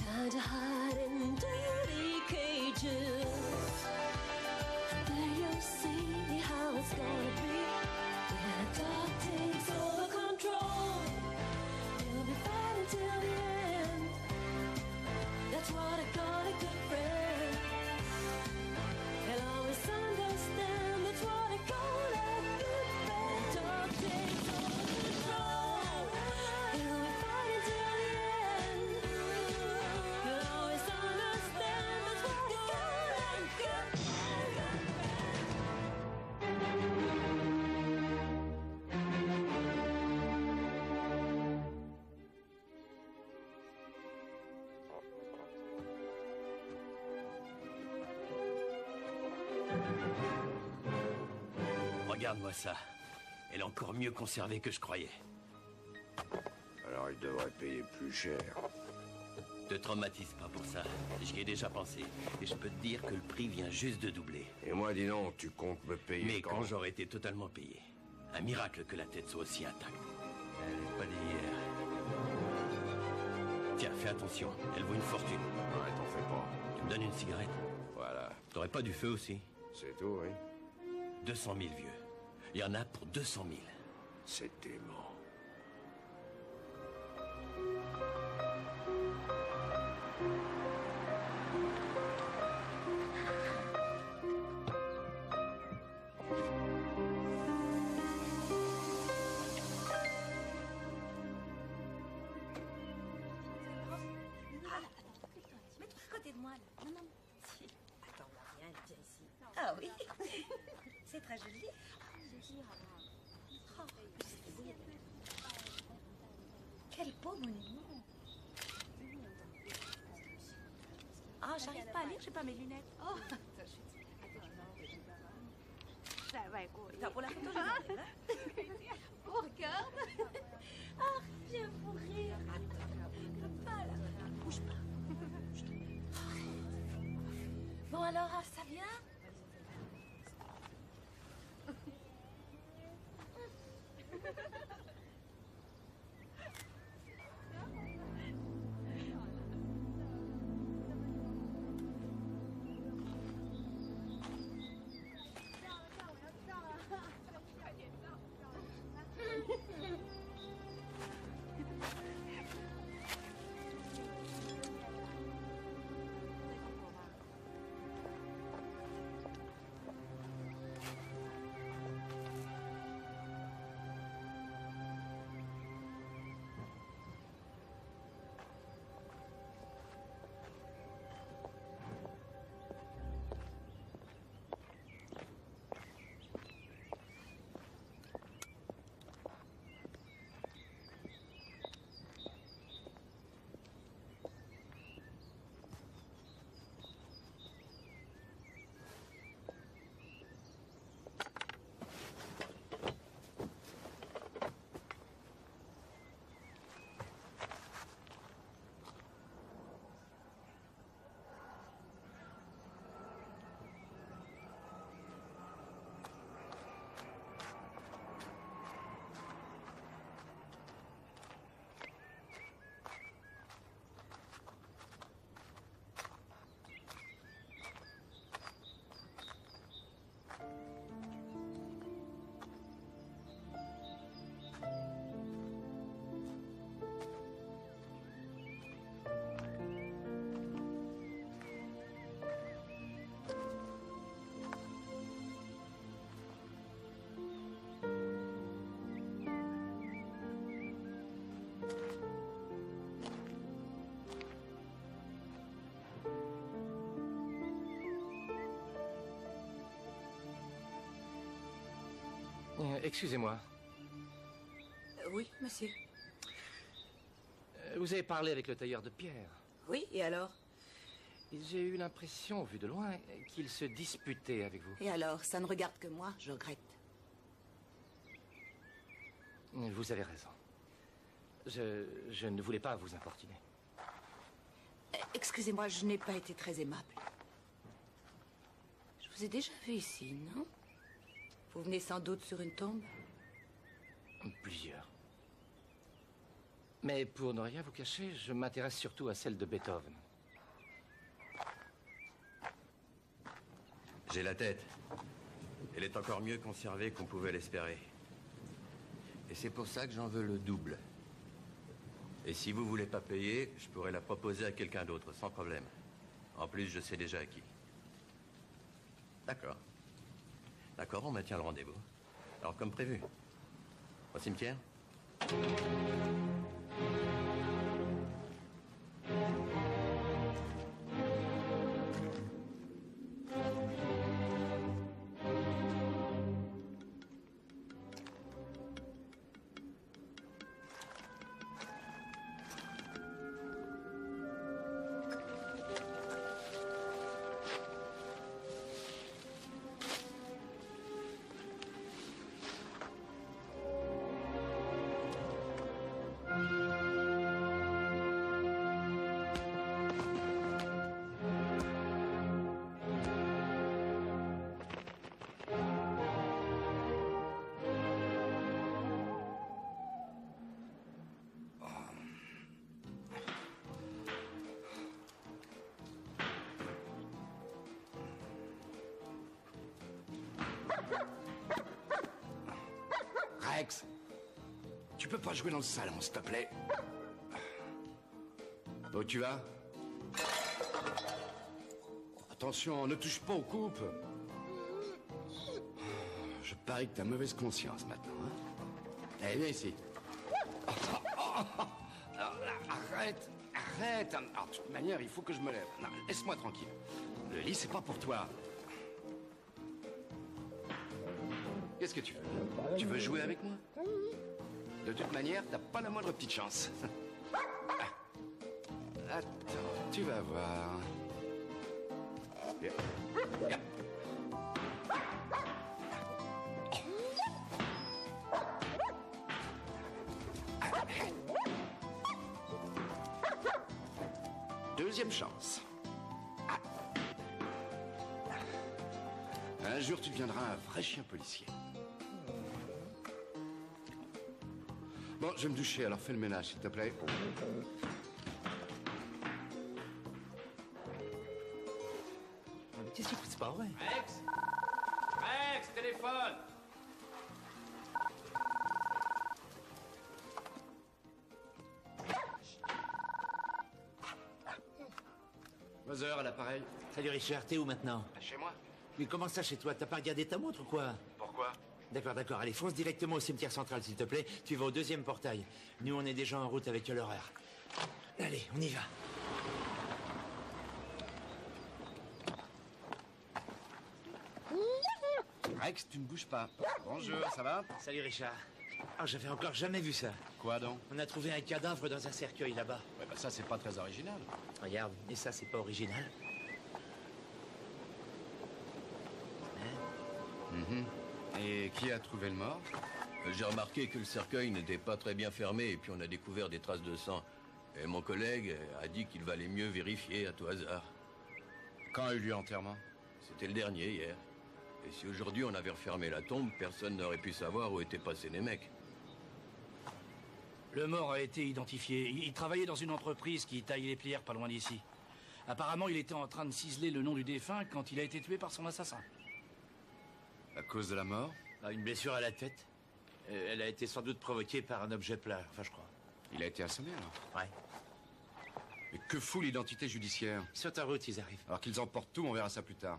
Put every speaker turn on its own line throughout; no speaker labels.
Trying to hide in dirty cages. And there you see how it's gonna be. When a dog takes over control, you'll be fighting till the end. That's what I call a good friend. They'll always understand. That's what I call a good friend. Dog takes over control, you'll be fighting till the end. You'll always understand. That's what I call a good friend.
Regarde-moi ça. Elle est encore mieux conservée que je croyais.
Alors il devrait payer plus cher.
Te traumatise pas pour ça. J'y ai déjà pensé. Et je peux te dire que le prix vient juste de doubler.
Et moi, dis donc, tu comptes me payer
Mais quand j'aurai été totalement payé. Un miracle que la tête soit aussi intacte. Elle n'est pas d'hier. Tiens, fais attention. Elle vaut une fortune.
Ouais, t'en fais pas.
Tu me donnes une cigarette?
Voilà.
T'aurais pas du feu aussi?
C'est tout, oui.
200 000 vieux. Il y en a pour 200 000.
C'est dément.
Mets-toi à côté de moi, là. Non, non. Si. Attends, viens ici. Ah oui. C'est très joli. Oh, quel beau monument. Ah, j'arrive pas à lire, j'ai pas mes lunettes. Oh, attends, pour la photo, je vais oh, regarde. Ah, viens pour rire. Attends, papa, là. Bouge pas. Bon, alors, ah, ça vient?
Excusez-moi.
Oui, monsieur.
Vous avez parlé avec le tailleur de pierre.
Oui, et alors?
J'ai eu l'impression, vu de loin, qu'il se disputait avec vous.
Et alors? Ça ne regarde que moi, je regrette.
Vous avez raison. Je ne voulais pas vous importuner.
Excusez-moi, je n'ai pas été très aimable. Je vous ai déjà vu ici, non? Vous venez sans doute sur une tombe?
Plusieurs. Mais pour ne rien vous cacher, je m'intéresse surtout à celle de Beethoven.
J'ai la tête. Elle est encore mieux conservée qu'on pouvait l'espérer. Et c'est pour ça que j'en veux le double. Et si vous voulez pas payer, je pourrais la proposer à quelqu'un d'autre, sans problème. En plus, je sais déjà à qui. D'accord. D'accord, on maintient le rendez-vous. Alors, comme prévu. Au cimetière ?
Rex, tu peux pas jouer dans le salon, s'il te plaît? Où tu vas? Attention, ne touche pas aux coupes. Je parie que t'as mauvaise conscience maintenant, hein? Allez, viens ici. Arrête, arrête. Alors, de toute manière, il faut que je me lève. Non, laisse-moi tranquille. Le lit, c'est pas pour toi. Qu'est-ce que tu veux? Tu veux jouer avec moi? De toute manière, t'as pas la moindre petite chance. Attends, tu vas voir. Viens. Viens. Deuxième chance. Un jour, tu deviendras un vrai chien policier. Bon, je vais me doucher, alors fais le ménage, s'il te plaît.
Mais qu'est-ce qu'il fout? C'est pas vrai.
Rex! Rex, téléphone! Mother, à l'appareil.
Salut Richard, t'es où maintenant?
Chez moi.
Mais comment ça chez toi? T'as pas regardé ta montre ou quoi?
Pourquoi?
D'accord, d'accord. Allez, fonce directement au cimetière central, s'il te plaît. Tu vas au deuxième portail. Nous, on est déjà en route avec l'horaire. Allez, on y va.
Rex, tu ne bouges pas. Bonjour, ça va?
Salut Richard. Ah, j'avais encore jamais vu ça.
Quoi donc?
On a trouvé un cadavre dans un cercueil là-bas.
Ouais, bah ça, c'est pas très original.
Regarde, et ça, c'est pas original.
Et qui a trouvé le mort?
J'ai remarqué que le cercueil n'était pas très bien fermé et puis on a découvert des traces de sang. Et mon collègue a dit qu'il valait mieux vérifier à tout hasard.
Quand a eu lieu l'enterrement?
C'était le dernier hier. Et si aujourd'hui on avait refermé la tombe, personne n'aurait pu savoir où étaient passés les mecs.
Le mort a été identifié. Il travaillait dans une entreprise qui taille les pierres pas loin d'ici. Apparemment, il était en train de ciseler le nom du défunt quand il a été tué par son assassin.
La cause de la mort?
Ah, une blessure à la tête. Elle a été sans doute provoquée par un objet plat, enfin je crois.
Il a été assommé alors?
Ouais.
Mais que fout l'identité judiciaire?
Sur ta route, ils arrivent.
Alors qu'ils emportent tout, on verra ça plus tard.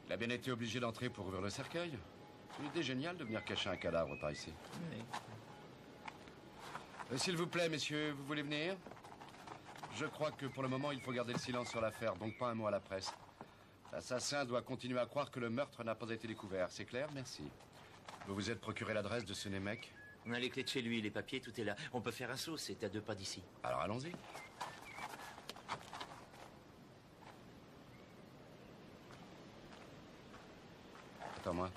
Il a bien été obligé d'entrer pour ouvrir le cercueil. C'est une idée géniale de venir cacher un cadavre par ici. S'il vous plaît, messieurs, vous voulez venir? Je crois que pour le moment, il faut garder le silence sur l'affaire, donc pas un mot à la presse. L'assassin doit continuer à croire que le meurtre n'a pas été découvert. C'est clair? Merci. Vous vous êtes procuré l'adresse de ce mec?
On a les clés de chez lui, les papiers, tout est là. On peut faire un saut, c'est à 2 pas d'ici.
Alors allons-y. Attends-moi.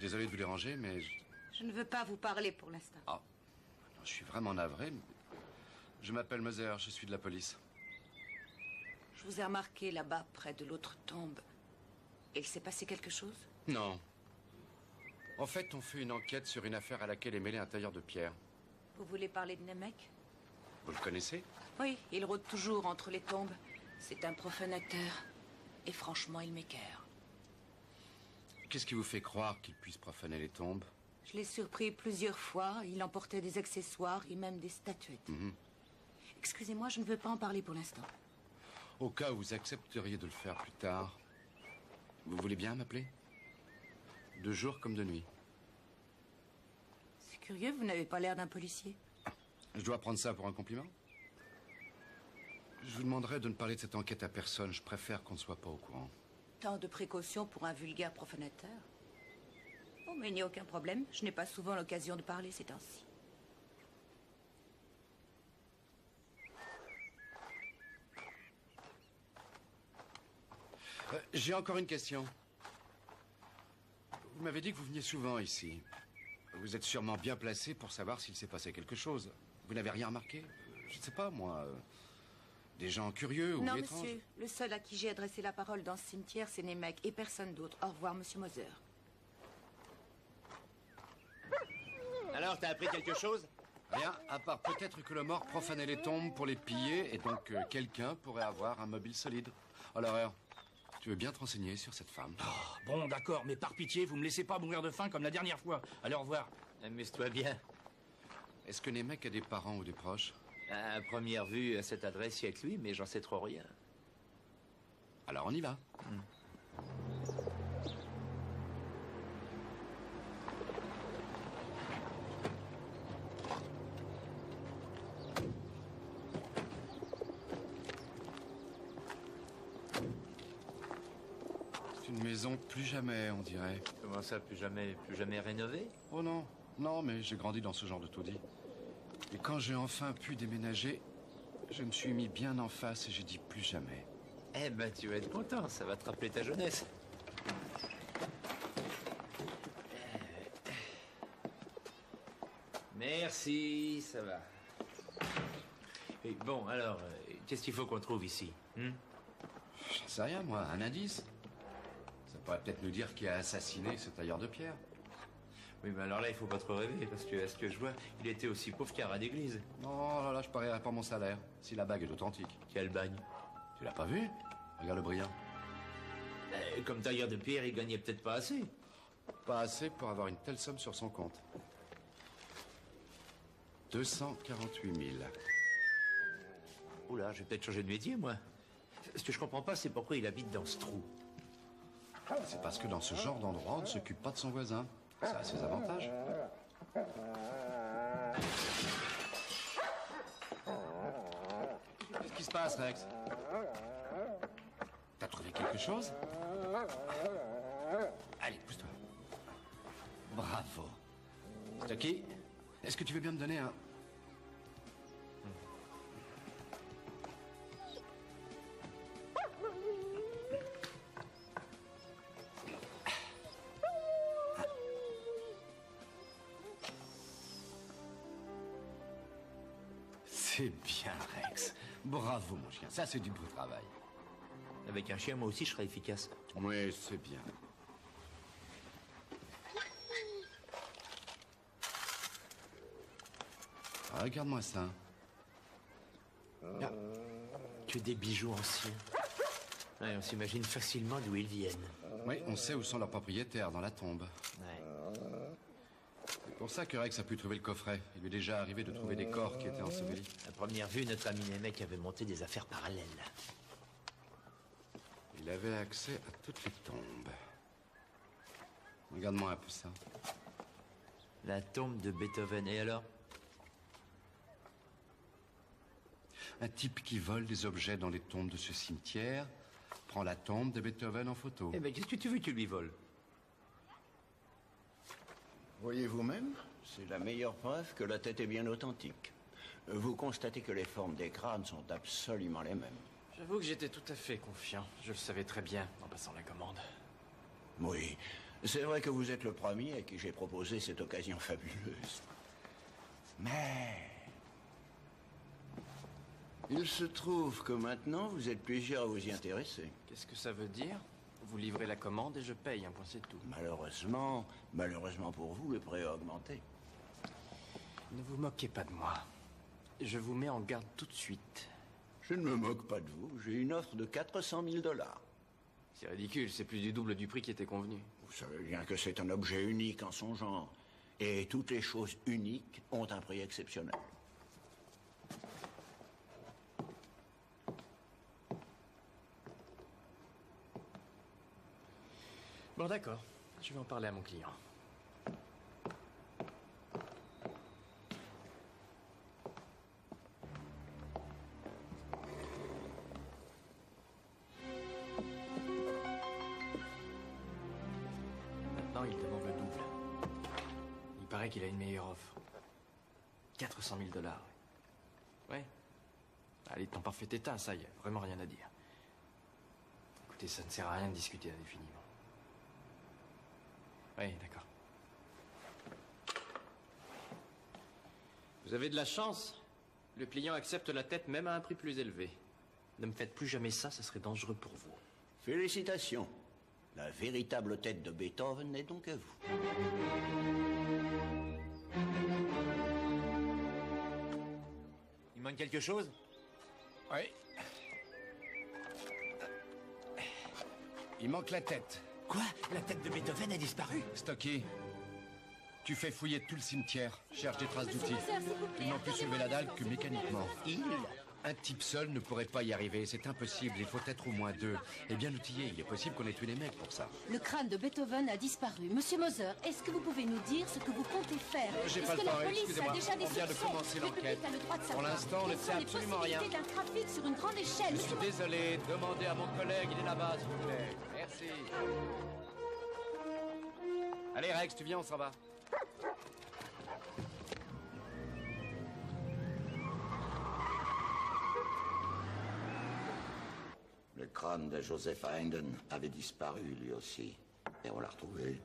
Désolé de vous déranger, mais...
Je ne veux pas vous parler pour l'instant.
Ah, je suis vraiment navré. Je m'appelle Moser, je suis de la police.
Je vous ai remarqué là-bas, près de l'autre tombe. Et il s'est passé quelque chose?
Non. En fait, on fait une enquête sur une affaire à laquelle est mêlé un tailleur de pierre.
Vous voulez parler de Nemec?
Vous le connaissez?
Oui, il rôde toujours entre les tombes. C'est un profanateur. Et franchement, il m'écoeure.
Qu'est-ce qui vous fait croire qu'il puisse profaner les tombes?
Je l'ai surpris plusieurs fois. Il emportait des accessoires et même des statuettes. Excusez-moi, je ne veux pas en parler pour l'instant.
Au cas où vous accepteriez de le faire plus tard, vous voulez bien m'appeler? De jour comme de nuit.
C'est curieux, vous n'avez pas l'air d'un policier.
Je dois prendre ça pour un compliment? Je vous demanderai de ne parler de cette enquête à personne. Je préfère qu'on ne soit pas au courant.
Tant de précautions pour un vulgaire profanateur. Oh, mais il n'y a aucun problème. Je n'ai pas souvent l'occasion de parler ces temps-ci.
J'ai encore une question. Vous m'avez dit que vous veniez souvent ici. Vous êtes sûrement bien placé pour savoir s'il s'est passé quelque chose. Vous n'avez rien remarqué? Je ne sais pas, moi. Des gens curieux ou
Non,
étranges?
monsieur. Le seul à qui j'ai adressé la parole dans ce cimetière, c'est Nemec et personne d'autre. Au revoir, monsieur Moser.
Alors, t'as appris quelque chose?
Rien, à part peut-être que le mort profanait les tombes pour les piller et donc quelqu'un pourrait avoir un mobile solide. Alors, tu veux bien te renseigner sur cette femme?
Bon, d'accord, mais par pitié, vous me laissez pas mourir de faim comme la dernière fois. Allez, au revoir.
Amuse-toi bien.
Est-ce que Nemec a des parents ou des proches?
À première vue, à cette adresse, il y a que lui, mais j'en sais trop rien.
Alors on y va. C'est une maison plus jamais, on dirait.
Comment ça, plus jamais rénové?
Oh non, non, mais j'ai grandi dans ce genre de taudis. Et quand j'ai enfin pu déménager, je me suis mis bien en face et j'ai dit plus jamais.
Eh ben, tu vas être content, ça va te rappeler ta jeunesse. Merci, ça va. Et bon, alors, qu'est-ce qu'il faut qu'on trouve ici?
J'en sais rien, moi, un indice. Ça pourrait peut-être nous dire qui a assassiné ce tailleur de pierre.
Oui, mais alors là, il faut pas trop rêver, parce que, à ce que je vois, il était aussi pauvre qu'un rat d'église.
Non, là, je parierais pas mon salaire, si la bague est authentique.
Quel bagne.
Tu l'as pas vu? Regarde le brillant.
Comme tailleur de pierre, il gagnait peut-être pas assez.
Pas assez pour avoir une telle somme sur son compte. 248 000.
Oula, je vais peut-être changer de métier, moi. Ce que je comprends pas, c'est pourquoi il habite dans ce trou.
C'est parce que dans ce genre d'endroit, on ne s'occupe pas de son voisin. Ça a ses avantages. Qu'est-ce qui se passe, Rex? T'as trouvé quelque chose? Allez, pousse-toi. Bravo. Stucky, est-ce que tu veux bien me donner un... C'est bien, Rex. Bravo, mon chien. Ça, c'est du beau travail.
Avec un chien, moi aussi, je serais efficace.
Oui, c'est bien. Ah, regarde-moi ça.
Que des bijoux anciens. Ouais, on s'imagine facilement d'où ils viennent.
Oui, on sait où sont leurs propriétaires, dans la tombe.
Ouais.
C'est pour ça que Rex a pu trouver le coffret. Il lui est déjà arrivé de trouver des corps qui étaient ensevelis.
À première vue, notre ami Nemec avait monté des affaires parallèles.
Il avait accès à toutes les tombes. Regarde-moi un peu ça.
La tombe de Beethoven, et alors?
Un type qui vole des objets dans les tombes de ce cimetière prend la tombe de Beethoven en photo.
Eh ben, qu'est-ce que tu veux que tu lui voles?
Voyez vous-même, c'est la meilleure preuve que la tête est bien authentique. Vous constatez que les formes des crânes sont absolument les mêmes.
J'avoue que j'étais tout à fait confiant. Je le savais très bien en passant la commande.
Oui, c'est vrai que vous êtes le premier à qui j'ai proposé cette occasion fabuleuse. Mais Il se trouve que maintenant, vous êtes plusieurs à vous y intéresser.
Qu'est-ce que ça veut dire? Vous livrez la commande et je paye, un point c'est tout.
Malheureusement pour vous, le prix a augmenté.
Ne vous moquez pas de moi. Je vous mets en garde tout de suite.
Je ne me moque pas de vous. J'ai une offre de 400 000 $.
C'est ridicule, c'est plus du double du prix qui était convenu.
Vous savez bien que c'est un objet unique en son genre. Et toutes les choses uniques ont un prix exceptionnel.
Bon, d'accord. Je vais en parler à mon client. Maintenant, il demande le double. Il paraît qu'il a une meilleure offre. 400 000 $. Ouais. Elle est en parfait état, ça y est. Vraiment rien à dire. Écoutez, ça ne sert à rien de discuter indéfiniment. Oui, d'accord. Vous avez de la chance. Le client accepte la tête même à un prix plus élevé. Ne me faites plus jamais ça, ça serait dangereux pour vous.
Félicitations. La véritable tête de Beethoven est donc à vous.
Il manque quelque chose?
Oui. Il manque la tête.
Quoi? La tête de Beethoven a disparu?
Stocky, tu fais fouiller tout le cimetière, cherche des traces
Monsieur
d'outils.
Moser, s'il vous plaît,
Ils n'ont pu soulever la dalle que mécaniquement.
Il
Un type seul ne pourrait pas y arriver, c'est impossible, il faut être au moins deux. Et bien outillé, il est possible qu'on ait tué les mecs pour ça.
Le crâne de Beethoven a disparu. Monsieur Moser, est-ce que vous pouvez nous dire ce que vous comptez faire?
J'ai
Est-ce
pas le
que
temps,
la police a
excusez-moi.
déjà des
On vient de
soupçons?
commencer
Le public
l'enquête.
a le droit de
Pour
savoir.
l'instant, on ne
Quelles
sait
sont les
absolument rien.
possibilités d'un trafic sur une grande échelle?
Je suis désolé, demandez à mon collègue, il est là-bas, s'il vous plaît. Merci. Allez, Rex, tu viens, on s'en va.
Le crâne de Joseph Hayden avait disparu, lui aussi. Et on l'a retrouvé.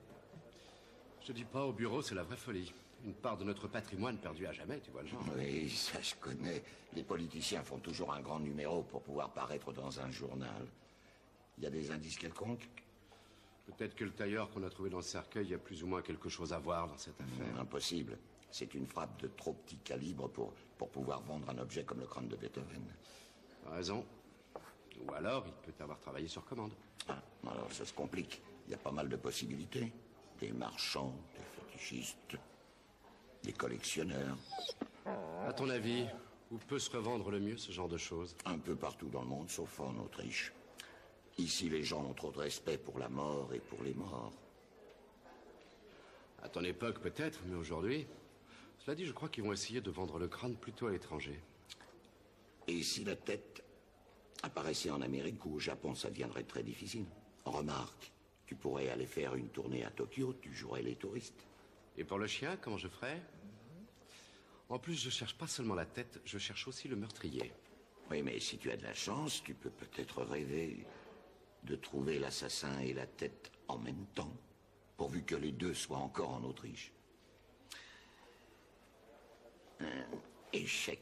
Je te dis pas, au bureau, c'est la vraie folie. Une part de notre patrimoine perdu à jamais, tu vois le genre.
Oui, ça je connais. Les politiciens font toujours un grand numéro pour pouvoir paraître dans un journal. Il y a des indices quelconques?
Peut-être que le tailleur qu'on a trouvé dans le cercueil a plus ou moins quelque chose à voir dans cette affaire.
Impossible. C'est une frappe de trop petit calibre pour pouvoir vendre un objet comme le crâne de Beethoven.
T'as raison. Ou alors, il peut avoir travaillé sur commande.
Ah, alors ça se complique. Il y a pas mal de possibilités. Des marchands, des fétichistes, des collectionneurs.
À ton avis, où peut se revendre le mieux ce genre de choses?
Un peu partout dans le monde, sauf en Autriche. Ici, les gens ont trop de respect pour la mort et pour les morts.
À ton époque, peut-être, mais aujourd'hui... Cela dit, je crois qu'ils vont essayer de vendre le crâne plutôt à l'étranger.
Et si la tête apparaissait en Amérique ou au Japon, ça deviendrait très difficile. Remarque, tu pourrais aller faire une tournée à Tokyo, tu jouerais les touristes.
Et pour le chien, comment je ferais? En plus, je cherche pas seulement la tête, je cherche aussi le meurtrier.
Oui, mais si tu as de la chance, tu peux peut-être rêver de trouver l'assassin et la tête en même temps, pourvu que les deux soient encore en Autriche. Échec.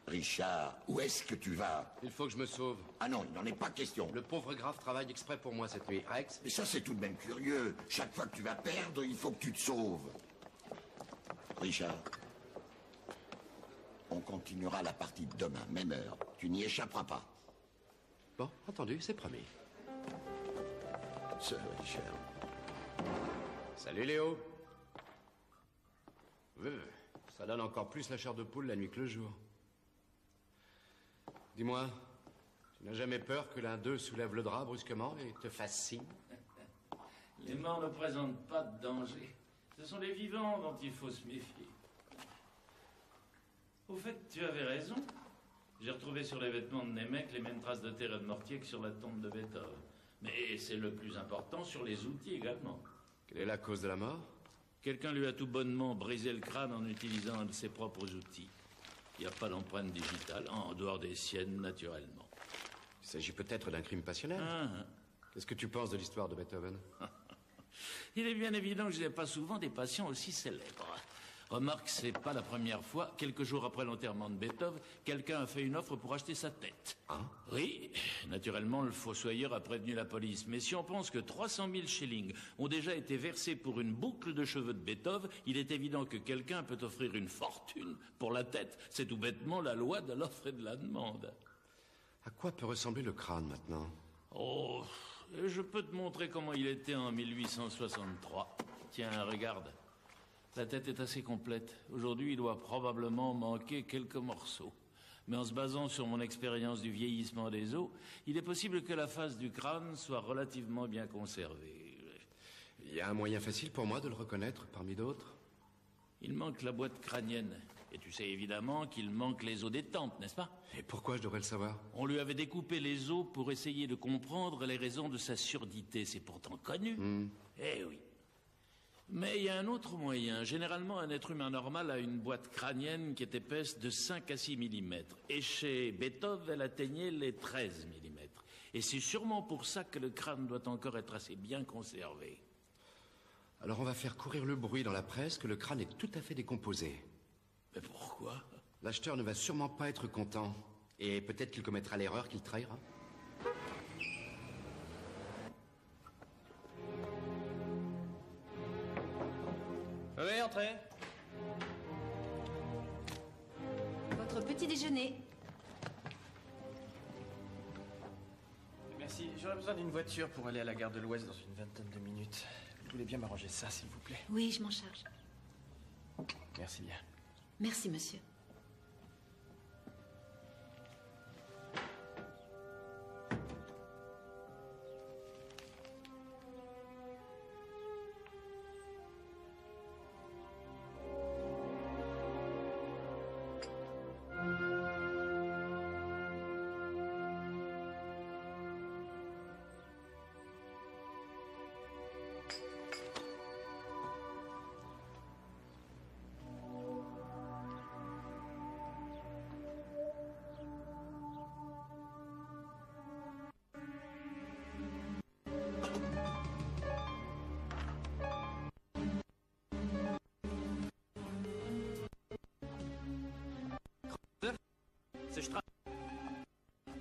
Richard, où est-ce que tu vas?
Il faut que je me sauve.
Ah non, il n'en est pas question.
Le pauvre grave travaille exprès pour moi cette nuit. Rex?
Mais ça, c'est tout de même curieux. Chaque fois que tu vas perdre, il faut que tu te sauves. Richard, on continuera la partie de demain, même heure. Tu n'y échapperas pas.
Bon, entendu, c'est promis.
Sir Richard.
Salut Léo. Ça donne encore plus la chair de poule la nuit que le jour. Dis-moi, tu n'as jamais peur que l'un d'eux soulève le drap brusquement et te fasse signe?
Les morts ne présentent pas de danger. Ce sont les vivants dont il faut se méfier. Au fait, tu avais raison. J'ai retrouvé sur les vêtements de Nemec les mêmes traces de terre et de mortier que sur la tombe de Beethoven. Mais c'est le plus important, sur les outils également.
Quelle est la cause de la mort?
Quelqu'un lui a tout bonnement brisé le crâne en utilisant un de ses propres outils. Il n'y a pas d'empreinte digitale, en dehors des siennes, naturellement.
Il s'agit peut-être d'un crime passionnel. Qu'est-ce que tu penses de l'histoire de Beethoven?
Il est bien évident que je n'ai pas souvent des patients aussi célèbres. Remarque, c'est pas la première fois, quelques jours après l'enterrement de Beethoven, quelqu'un a fait une offre pour acheter sa tête. Oui, naturellement, le fossoyeur a prévenu la police. Mais si on pense que 300 000 shillings ont déjà été versés pour une boucle de cheveux de Beethoven, il est évident que quelqu'un peut offrir une fortune pour la tête. C'est tout bêtement la loi de l'offre et de la demande.
À quoi peut ressembler le crâne maintenant?
Oh, je peux te montrer comment il était en 1863. Tiens, regarde. La tête est assez complète. Aujourd'hui, il doit probablement manquer quelques morceaux. Mais en se basant sur mon expérience du vieillissement des os, il est possible que la face du crâne soit relativement bien conservée.
Il y a un moyen facile pour moi de le reconnaître parmi d'autres?
Il manque la boîte crânienne. Et tu sais évidemment qu'il manque les os des tempes, n'est-ce pas?
Et pourquoi je devrais le savoir?
On lui avait découpé les os pour essayer de comprendre les raisons de sa surdité. C'est pourtant connu. Eh oui. Mais il y a un autre moyen. Généralement, un être humain normal a une boîte crânienne qui est épaisse de 5 à 6 mm. Et chez Beethoven, elle atteignait les 13 mm. Et c'est sûrement pour ça que le crâne doit encore être assez bien conservé.
Alors on va faire courir le bruit dans la presse que le crâne est tout à fait décomposé.
Mais pourquoi?
L'acheteur ne va sûrement pas être content. Et peut-être qu'il commettra l'erreur qu'il trahira.
Oui, entrez.
Votre petit déjeuner.
Merci. J'aurais besoin d'une voiture pour aller à la gare de l'Ouest dans une vingtaine de minutes. Vous voulez bien m'arranger ça, s'il vous plaît?
Oui, je m'en charge.
Merci bien.
Merci, monsieur.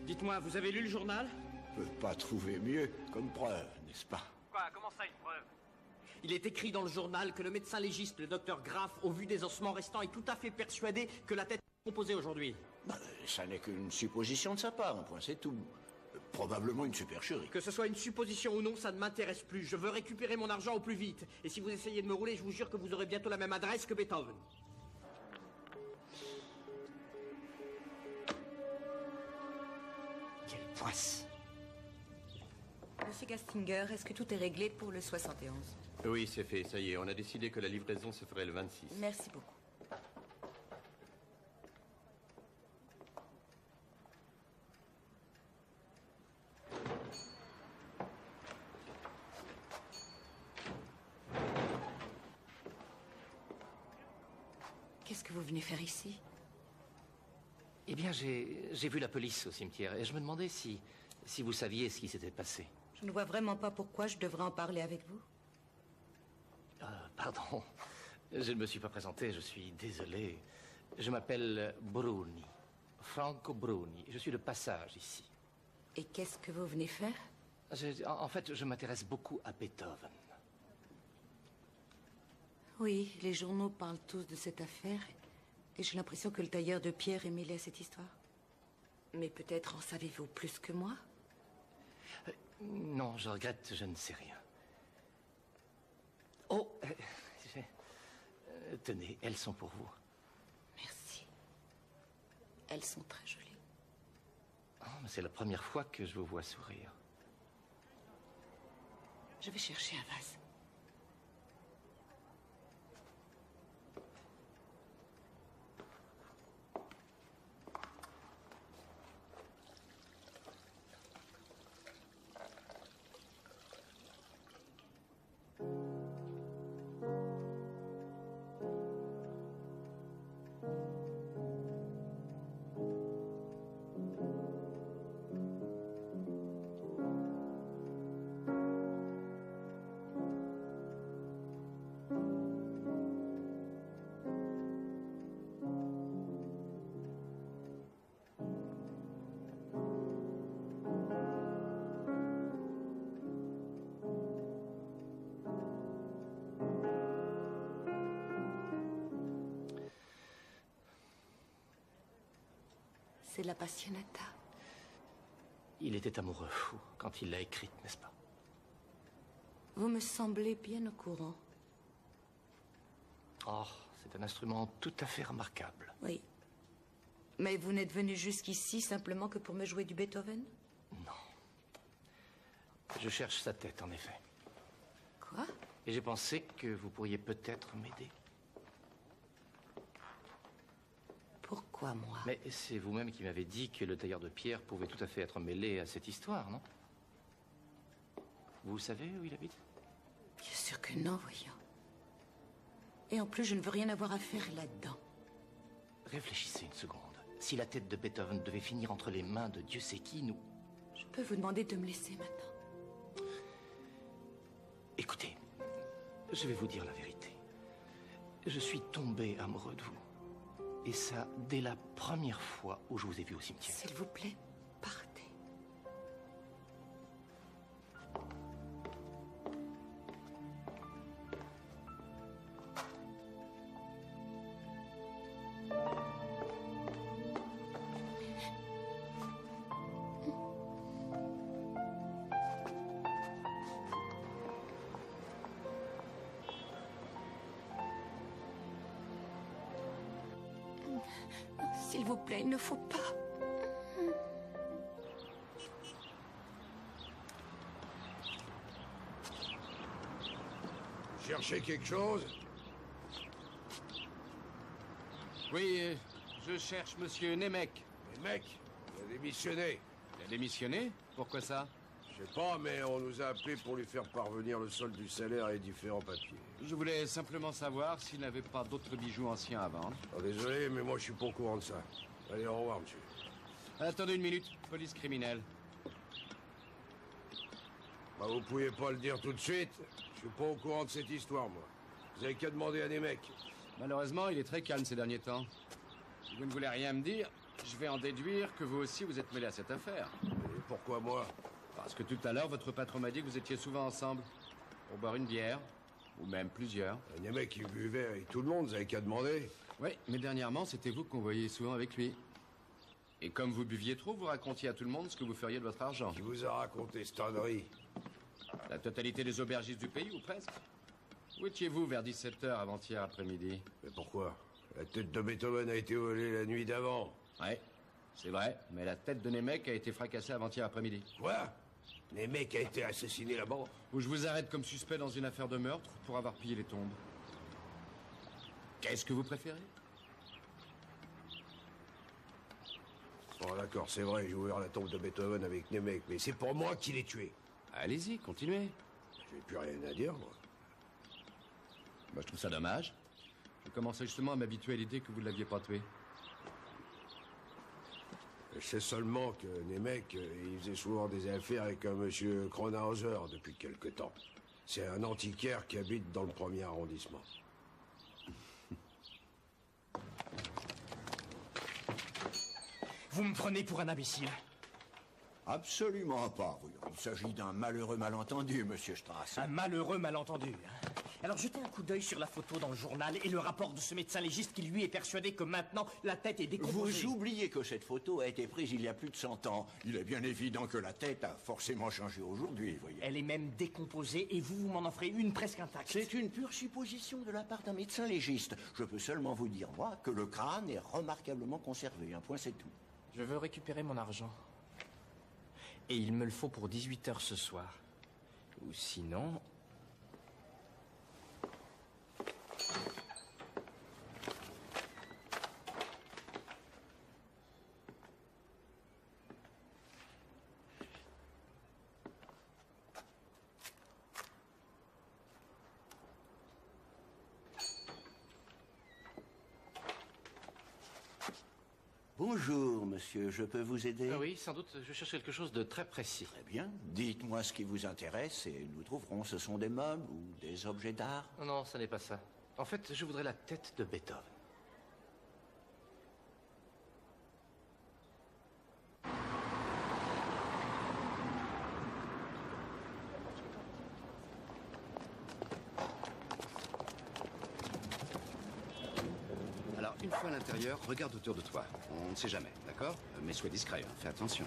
Dites-moi, vous avez lu le journal?
Peut pas trouver mieux comme preuve, n'est-ce pas?
Quoi? Comment ça, une preuve? Il est écrit dans le journal que le médecin légiste, le docteur Graff, au vu des ossements restants, est tout à fait persuadé que la tête est composée aujourd'hui.
Ça n'est qu'une supposition de sa part, un point, c'est tout. Probablement une supercherie.
Que ce soit une supposition ou non, ça ne m'intéresse plus. Je veux récupérer mon argent au plus vite. Et si vous essayez de me rouler, je vous jure que vous aurez bientôt la même adresse que Beethoven.
Poisse. Monsieur Gastinger, est-ce que tout est réglé pour le 71?
Oui, c'est fait, ça y est. On a décidé que la livraison se ferait le 26.
Merci beaucoup. Qu'est-ce que vous venez faire ici?
Eh bien, j'ai vu la police au cimetière et je me demandais si vous saviez ce qui s'était passé.
Je ne vois vraiment pas pourquoi je devrais en parler avec vous.
Pardon, je ne me suis pas présenté, je suis désolé. Je m'appelle Bruni, Franco Bruni. Je suis de passage ici.
Et qu'est-ce que vous venez faire?
En fait, je m'intéresse beaucoup à Beethoven.
Oui, les journaux parlent tous de cette affaire. Et j'ai l'impression que le tailleur de pierre est mêlé à cette histoire. Mais peut-être en savez-vous plus que moi?
Non, je regrette, je ne sais rien. Oh, tenez, elles sont pour vous.
Merci. Elles sont très jolies.
Oh, mais c'est la première fois que je vous vois sourire.
Je vais chercher un vase. C'est la Passionata.
Il était amoureux fou quand il l'a écrite, n'est-ce pas?
Vous me semblez bien au courant.
Oh, c'est un instrument tout à fait remarquable.
Oui. Mais vous n'êtes venu jusqu'ici simplement que pour me jouer du Beethoven?
Je cherche sa tête, en effet.
Quoi?
Et j'ai pensé que vous pourriez peut-être m'aider.
Pourquoi moi?
Mais c'est vous-même qui m'avez dit que le tailleur de pierre pouvait tout à fait être mêlé à cette histoire, non? Vous savez où il habite?
Bien sûr que non, voyons. Et en plus, je ne veux rien avoir à faire là-dedans.
Réfléchissez une seconde. Si la tête de Beethoven devait finir entre les mains de Dieu sait qui, nous...
Je peux vous demander de me laisser maintenant?
Écoutez, je vais vous dire la vérité. Je suis tombé amoureux de vous. Et ça, dès la première fois où je vous ai vu au cimetière.
S'il vous plaît, partez. S'il vous plaît, il ne faut pas.
Vous cherchez quelque chose?
Oui, je cherche monsieur Nemec.
Nemec? Il a démissionné.
Il a démissionné? Pourquoi ça?
Je sais pas, mais on nous a appelés pour lui faire parvenir le solde du salaire et différents papiers.
Je voulais simplement savoir s'il n'avait pas d'autres bijoux anciens à vendre.
Oh, désolé, mais moi je suis pas au courant de ça. Allez, au revoir, monsieur.
Attendez une minute, police criminelle.
Bah, vous pouviez pas le dire tout de suite. Je suis pas au courant de cette histoire, moi. Vous avez qu'à demander à des mecs.
Malheureusement, il est très calme ces derniers temps. Si vous ne voulez rien me dire, je vais en déduire que vous aussi vous êtes mêlé à cette affaire.
Et pourquoi moi?
Parce que tout à l'heure, votre patron m'a dit que vous étiez souvent ensemble. Pour boire une bière, ou même plusieurs.
Les mecs, ils buvaient avec tout le monde, vous avez qu'à demander.
Oui, mais dernièrement, c'était vous qu'on voyait souvent avec lui. Et comme vous buviez trop, vous racontiez à tout le monde ce que vous feriez de votre argent.
Qui vous a raconté cette connerie?
La totalité des aubergistes du pays, ou presque. Où étiez-vous vers 17h avant-hier après-midi?
Mais pourquoi? La tête de Beethoven a été volée la nuit d'avant.
Ouais, c'est vrai, mais la tête de Nemec a été fracassée avant-hier après-midi.
Quoi? Nemec a été assassiné là-bas?
Ou je vous arrête comme suspect dans une affaire de meurtre pour avoir pillé les tombes. Qu'est-ce que vous préférez?
Bon, d'accord, c'est vrai, j'ai ouvert la tombe de Beethoven avec Nemec, mais c'est pour moi qui l'ai tué.
Allez-y, continuez.
J'ai plus rien à dire, moi.
Moi, je trouve ça dommage. Je commençais justement à m'habituer à l'idée que vous ne l'aviez pas tué.
Je sais seulement que Nemec, il faisait souvent des affaires avec un monsieur Kronhauser depuis quelque temps. C'est un antiquaire qui habite dans le 1er arrondissement.
Vous me prenez pour un imbécile?
Absolument pas. Il s'agit d'un malheureux malentendu, monsieur Strauss.
Un malheureux malentendu. Hein. Alors jetez un coup d'œil sur la photo dans le journal et le rapport de ce médecin légiste qui lui est persuadé que maintenant la tête est décomposée.
Vous oubliez que cette photo a été prise il y a plus de 100 ans. Il est bien évident que la tête a forcément changé aujourd'hui, voyez.
Elle est même décomposée et vous m'en offrez une presque intacte.
C'est une pure supposition de la part d'un médecin légiste. Je peux seulement vous dire, moi, que le crâne est remarquablement conservé. Un point, c'est tout.
Je veux récupérer mon argent. Et il me le faut pour 18h ce soir. Ou sinon...
Bonjour, monsieur, je peux vous aider?
Ah oui, sans doute, je cherche quelque chose de très précis.
Très bien. Dites-moi ce qui vous intéresse et nous trouverons. Ce sont des meubles ou des objets d'art?
Non, ça n'est pas ça. En fait, je voudrais la tête de Beethoven.
Alors, Une fois à l'intérieur, regarde autour de toi. On ne sait jamais, d'accord? Mais sois discret, hein, fais attention.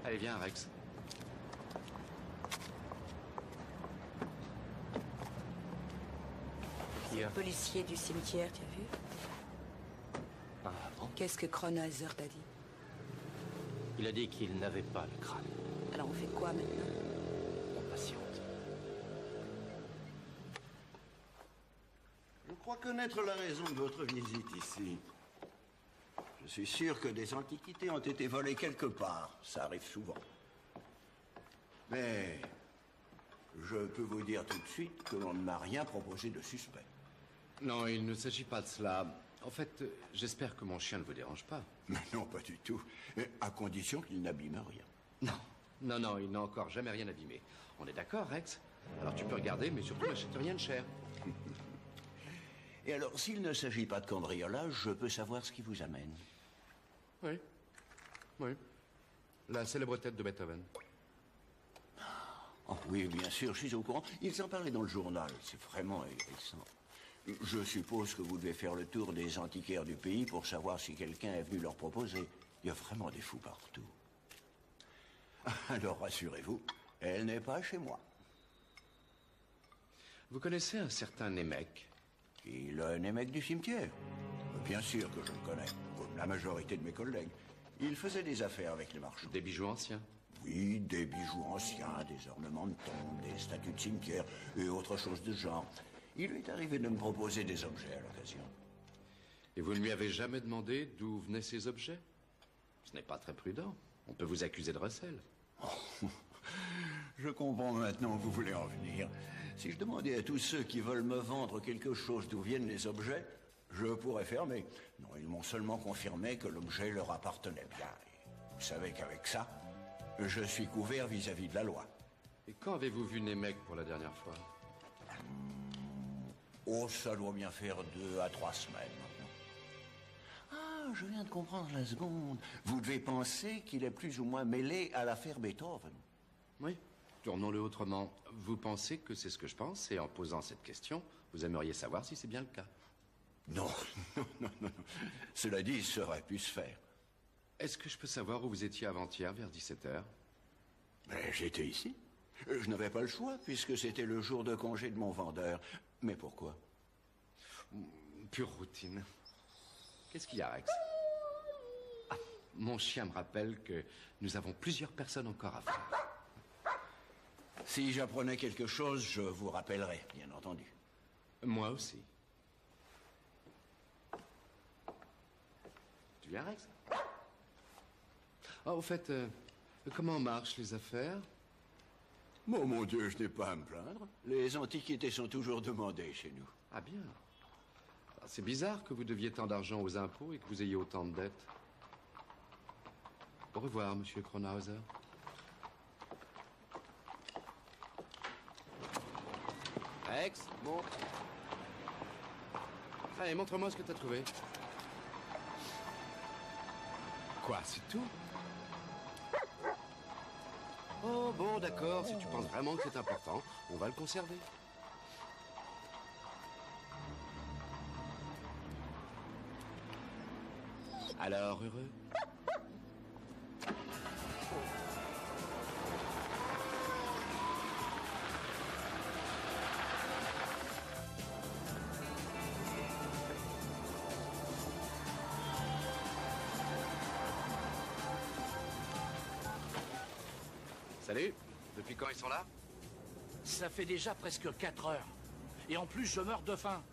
Allez, viens, Rex.
Le policier du cimetière, tu as vu?
Ah bon?
Qu'est-ce que Kronhauser t'a dit?
Il a dit qu'il n'avait pas le crâne.
Alors on fait quoi maintenant?
On patiente.
Je crois connaître la raison de votre visite ici. Je suis sûr que des antiquités ont été volées quelque part. Ça arrive souvent. Mais je peux vous dire tout de suite que l'on ne m'a rien proposé de suspect.
Non, il ne s'agit pas de cela. En fait, j'espère que mon chien ne vous dérange pas.
Mais non, pas du tout. À condition qu'il n'abîme rien.
Non, il n'a encore jamais rien abîmé. On est d'accord, Rex? Alors tu peux regarder, mais surtout n'achète rien de cher.
Et alors, s'il ne s'agit pas de cambriolage, je peux savoir ce qui vous amène.
Oui. La célèbre tête de Beethoven.
Oh, oui, bien sûr, je suis au courant. Ils en parlaient dans le journal. C'est vraiment ahurissant. Je suppose que vous devez faire le tour des antiquaires du pays pour savoir si quelqu'un est venu leur proposer. Il y a vraiment des fous partout. Alors, rassurez-vous, elle n'est pas chez moi.
Vous connaissez un certain Nemec?
Et le Nemec du cimetière? Bien sûr que je le connais, comme la majorité de mes collègues. Il faisait des affaires avec les marchands.
Des bijoux anciens?
Oui, des bijoux anciens, des ornements de tombes, des statues de cimetière et autre chose de genre. Il lui est arrivé de me proposer des objets à l'occasion.
Et vous ne lui avez jamais demandé d'où venaient ces objets? Ce n'est pas très prudent. On peut vous accuser de recel.
Je comprends maintenant où vous voulez en venir. Si je demandais à tous ceux qui veulent me vendre quelque chose d'où viennent les objets, je pourrais fermer. Non, ils m'ont seulement confirmé que l'objet leur appartenait bien. Et vous savez qu'avec ça, je suis couvert vis-à-vis de la loi.
Et quand avez-vous vu Nemec pour la dernière fois?
Oh, ça doit bien faire 2 à 3 semaines maintenant. Ah, je viens de comprendre la seconde. Vous devez penser qu'il est plus ou moins mêlé à l'affaire Beethoven.
Oui. Tournons-le autrement. Vous pensez que c'est ce que je pense, et en posant cette question, vous aimeriez savoir si c'est bien le cas?
Non. Cela dit, ça aurait pu se faire.
Est-ce que je peux savoir où vous étiez avant-hier, vers 17h?
J'étais ici. Je n'avais pas le choix, puisque c'était le jour de congé de mon vendeur. Mais pourquoi?
Pure routine. Qu'est-ce qu'il y a, Rex? Ah, mon chien me rappelle que nous avons plusieurs personnes encore à voir.
Si j'apprenais quelque chose, je vous rappellerai, bien entendu.
Moi aussi. Tu viens, Rex? Ah, au fait, comment marchent les affaires?
Oh mon Dieu, je n'ai pas à me plaindre. Les antiquités sont toujours demandées chez nous.
Ah bien. C'est bizarre que vous deviez tant d'argent aux impôts et que vous ayez autant de dettes. Au revoir, monsieur Kronhauser. Rex, bon. Allez, montre-moi ce que tu as trouvé. Quoi, c'est tout? Oh, bon, d'accord. Si tu penses vraiment que c'est important, on va le conserver. Alors, heureux? Salut. Depuis quand ils sont là?
Ça fait déjà presque 4 heures. Et en plus, je meurs de faim.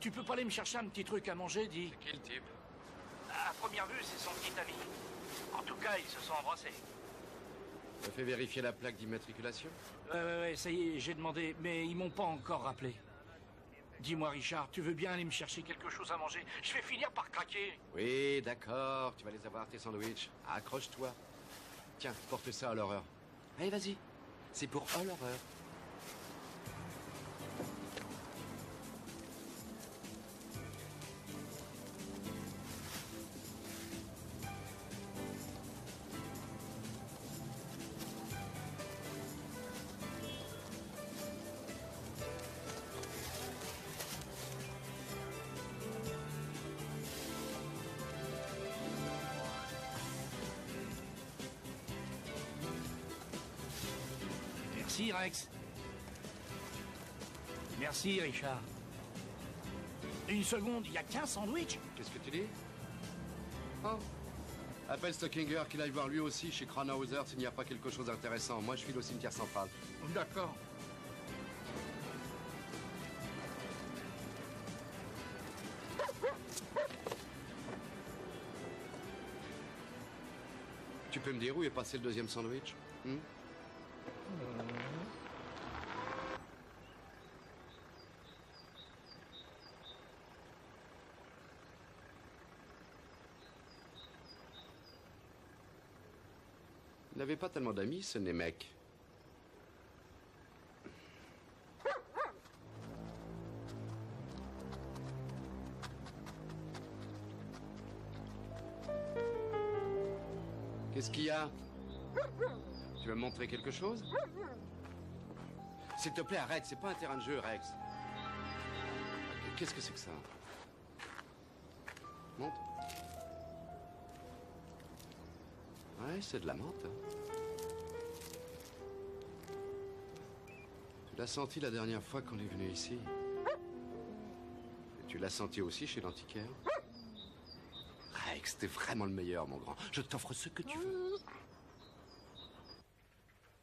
Tu peux pas aller me chercher un petit truc à manger, dis?
C'est qui le type?
À première vue, c'est son petit ami. En tout cas, ils se sont embrassés.
Ça fait vérifier la plaque d'immatriculation?
Ouais, ça y est, j'ai demandé, mais ils m'ont pas encore rappelé. Dis-moi, Richard, tu veux bien aller me chercher quelque chose à manger? Je vais finir par craquer.
Oui, d'accord. Tu vas les avoir, tes sandwichs. Accroche-toi. Tiens, porte ça à l'horreur. Allez, vas-y. C'est pour à l'horreur.
Merci, Rex. Merci, Richard. Une seconde, il y a qu'un sandwich?
Qu'est-ce que tu dis? Oh. Appelle Stockinger qu'il aille voir lui aussi chez Kronhauser s'il n'y a pas quelque chose d'intéressant. Moi, je file au cimetière central.
D'accord.
Tu peux me dire où est passé le deuxième sandwich? Il n'avait pas tellement d'amis, ce Nemec. Qu'est-ce qu'il y a? Tu veux me montrer quelque chose? S'il te plaît, arrête, c'est pas un terrain de jeu, Rex. Qu'est-ce que c'est que ça? Monte. Ouais, c'est de la menthe. Tu l'as senti la dernière fois qu'on est venu ici. Et tu l'as senti aussi chez l'antiquaire. Rex, t'es vraiment le meilleur, mon grand. Je t'offre ce que tu veux.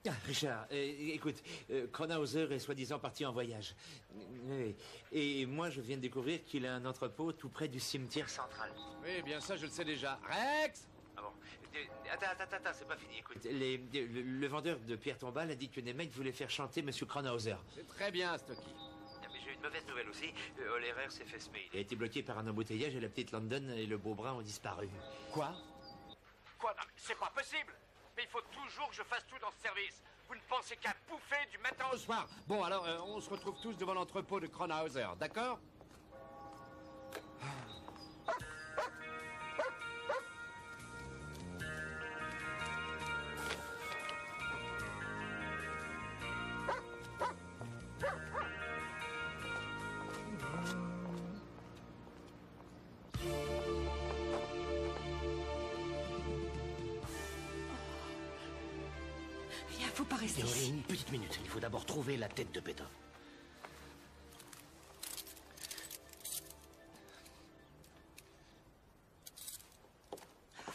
Ah, Richard, écoute, Kronhauser est soi-disant parti en voyage. Et moi, je viens de découvrir qu'il a un entrepôt tout près du cimetière central.
Oui, bien ça, je le sais déjà. Rex!
Ah bon. Attends, c'est pas fini, écoute. Le vendeur de pierre tombale a dit que Nemec voulait faire chanter Monsieur Kronhauser.
C'est très bien, Stocky.
Mais j'ai une mauvaise nouvelle aussi. Hollerer s'est fait semer. Il a été bloqué par un embouteillage et la petite London et le beau brun ont disparu.
Quoi? Quoi? Non, mais c'est pas possible! Mais il faut toujours que je fasse tout dans ce service. Vous ne pensez qu'à bouffer du matin au soir.
Bon, alors, on se retrouve tous devant l'entrepôt de Kronhauser, d'accord?
Viens, faut pas rester
Théorie,
ici.
une petite minute. Il faut d'abord trouver la tête de Beethoven.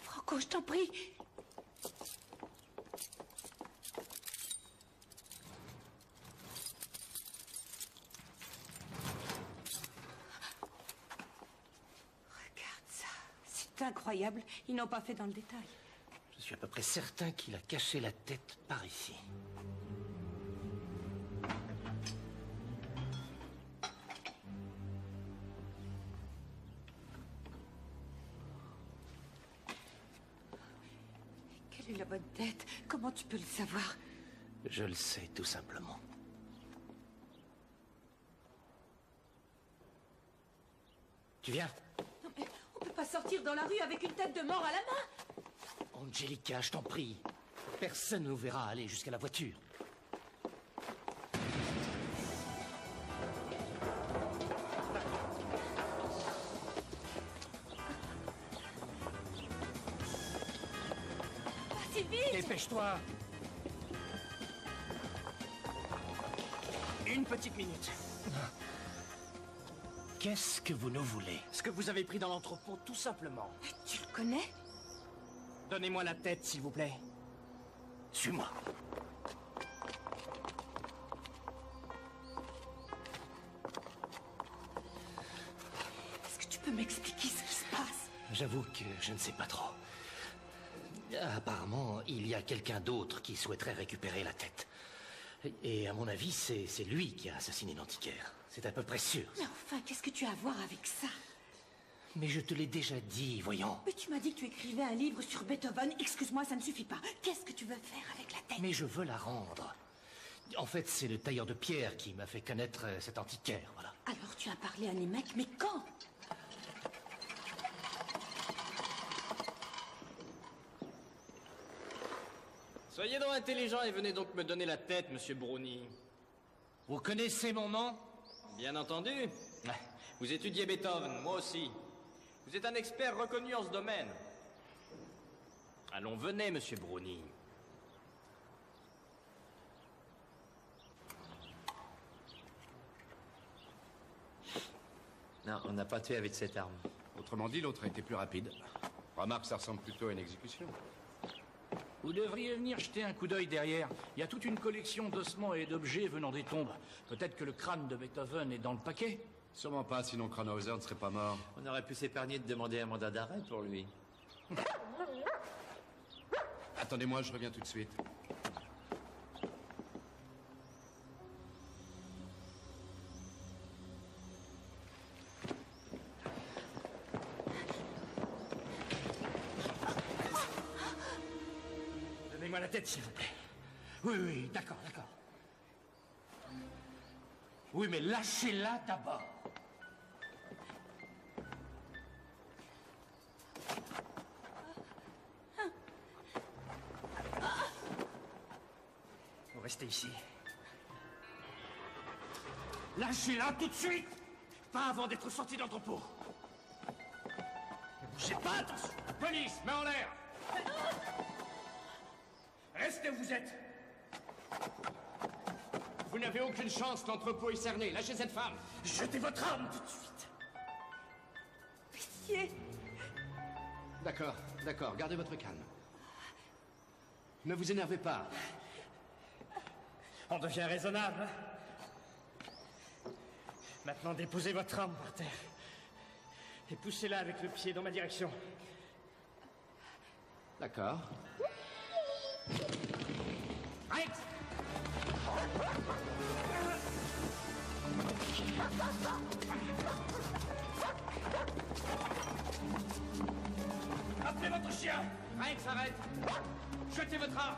Franco, je t'en prie. Regarde ça. C'est incroyable. Ils n'ont pas fait dans le détail.
Je suis à peu près certain qu'il a caché la tête par ici.
Quelle est la bonne tête? Comment tu peux le savoir?
Je le sais, tout simplement. Tu viens?
Non mais on peut pas sortir dans la rue avec une tête de mort à la main.
Angelica, je t'en prie. Personne ne nous verra aller jusqu'à la voiture.
Si vite!
Dépêche-toi. Une petite minute. Qu'est-ce que vous nous voulez? Ce que vous avez pris dans l'entrepôt, tout simplement.
Tu le connais?
Donnez-moi la tête, s'il vous plaît. Suis-moi.
Est-ce que tu peux m'expliquer ce qui se passe?
J'avoue que je ne sais pas trop. Apparemment, il y a quelqu'un d'autre qui souhaiterait récupérer la tête. Et à mon avis, c'est lui qui a assassiné l'antiquaire. C'est à peu près sûr.
Mais enfin, qu'est-ce que tu as à voir avec ça?
Mais je te l'ai déjà dit, voyons.
Mais tu m'as dit que tu écrivais un livre sur Beethoven. Excuse-moi, ça ne suffit pas. Qu'est-ce que tu veux faire avec la tête?
Mais je veux la rendre. En fait, c'est le tailleur de pierre qui m'a fait connaître cet antiquaire, voilà.
Alors tu as parlé à Nemec, mais quand?
Soyez donc intelligent et venez donc me donner la tête, monsieur Brownie.
Vous connaissez mon nom?
Bien entendu. Vous étudiez Beethoven, moi aussi. Vous êtes un expert reconnu en ce domaine. Allons, venez, monsieur Brownie.
Non, on n'a pas tué avec cette arme.
Autrement dit, l'autre a été plus rapide. Remarque, ça ressemble plutôt à une exécution.
Vous devriez venir jeter un coup d'œil derrière. Il y a toute une collection d'ossements et d'objets venant des tombes. Peut-être que le crâne de Beethoven est dans le paquet.
Sûrement pas, sinon Kranhauser ne serait pas mort.
On aurait pu s'épargner de demander un mandat d'arrêt pour lui.
Attendez-moi, je reviens tout de suite.
Donnez-moi la tête, s'il vous plaît. Oui, oui, d'accord, d'accord. Oui, mais lâchez-la d'abord. Vous restez ici. Lâchez-la tout de suite. Pas avant d'être sorti d'entrepôt. Ne bougez pas, attention. Police, main en l'air. Restez où vous êtes. Vous n'avez aucune chance, l'entrepôt est cerné. Lâchez cette femme. Jetez votre arme tout de suite.
Pitié.
D'accord, d'accord, gardez votre calme. Ne vous énervez pas.
On devient raisonnable. Maintenant, déposez votre arme par terre. Et poussez-la avec le pied dans ma direction.
D'accord.
Rex! Appelez votre chien!
Rex, arrête!
Jetez votre arme!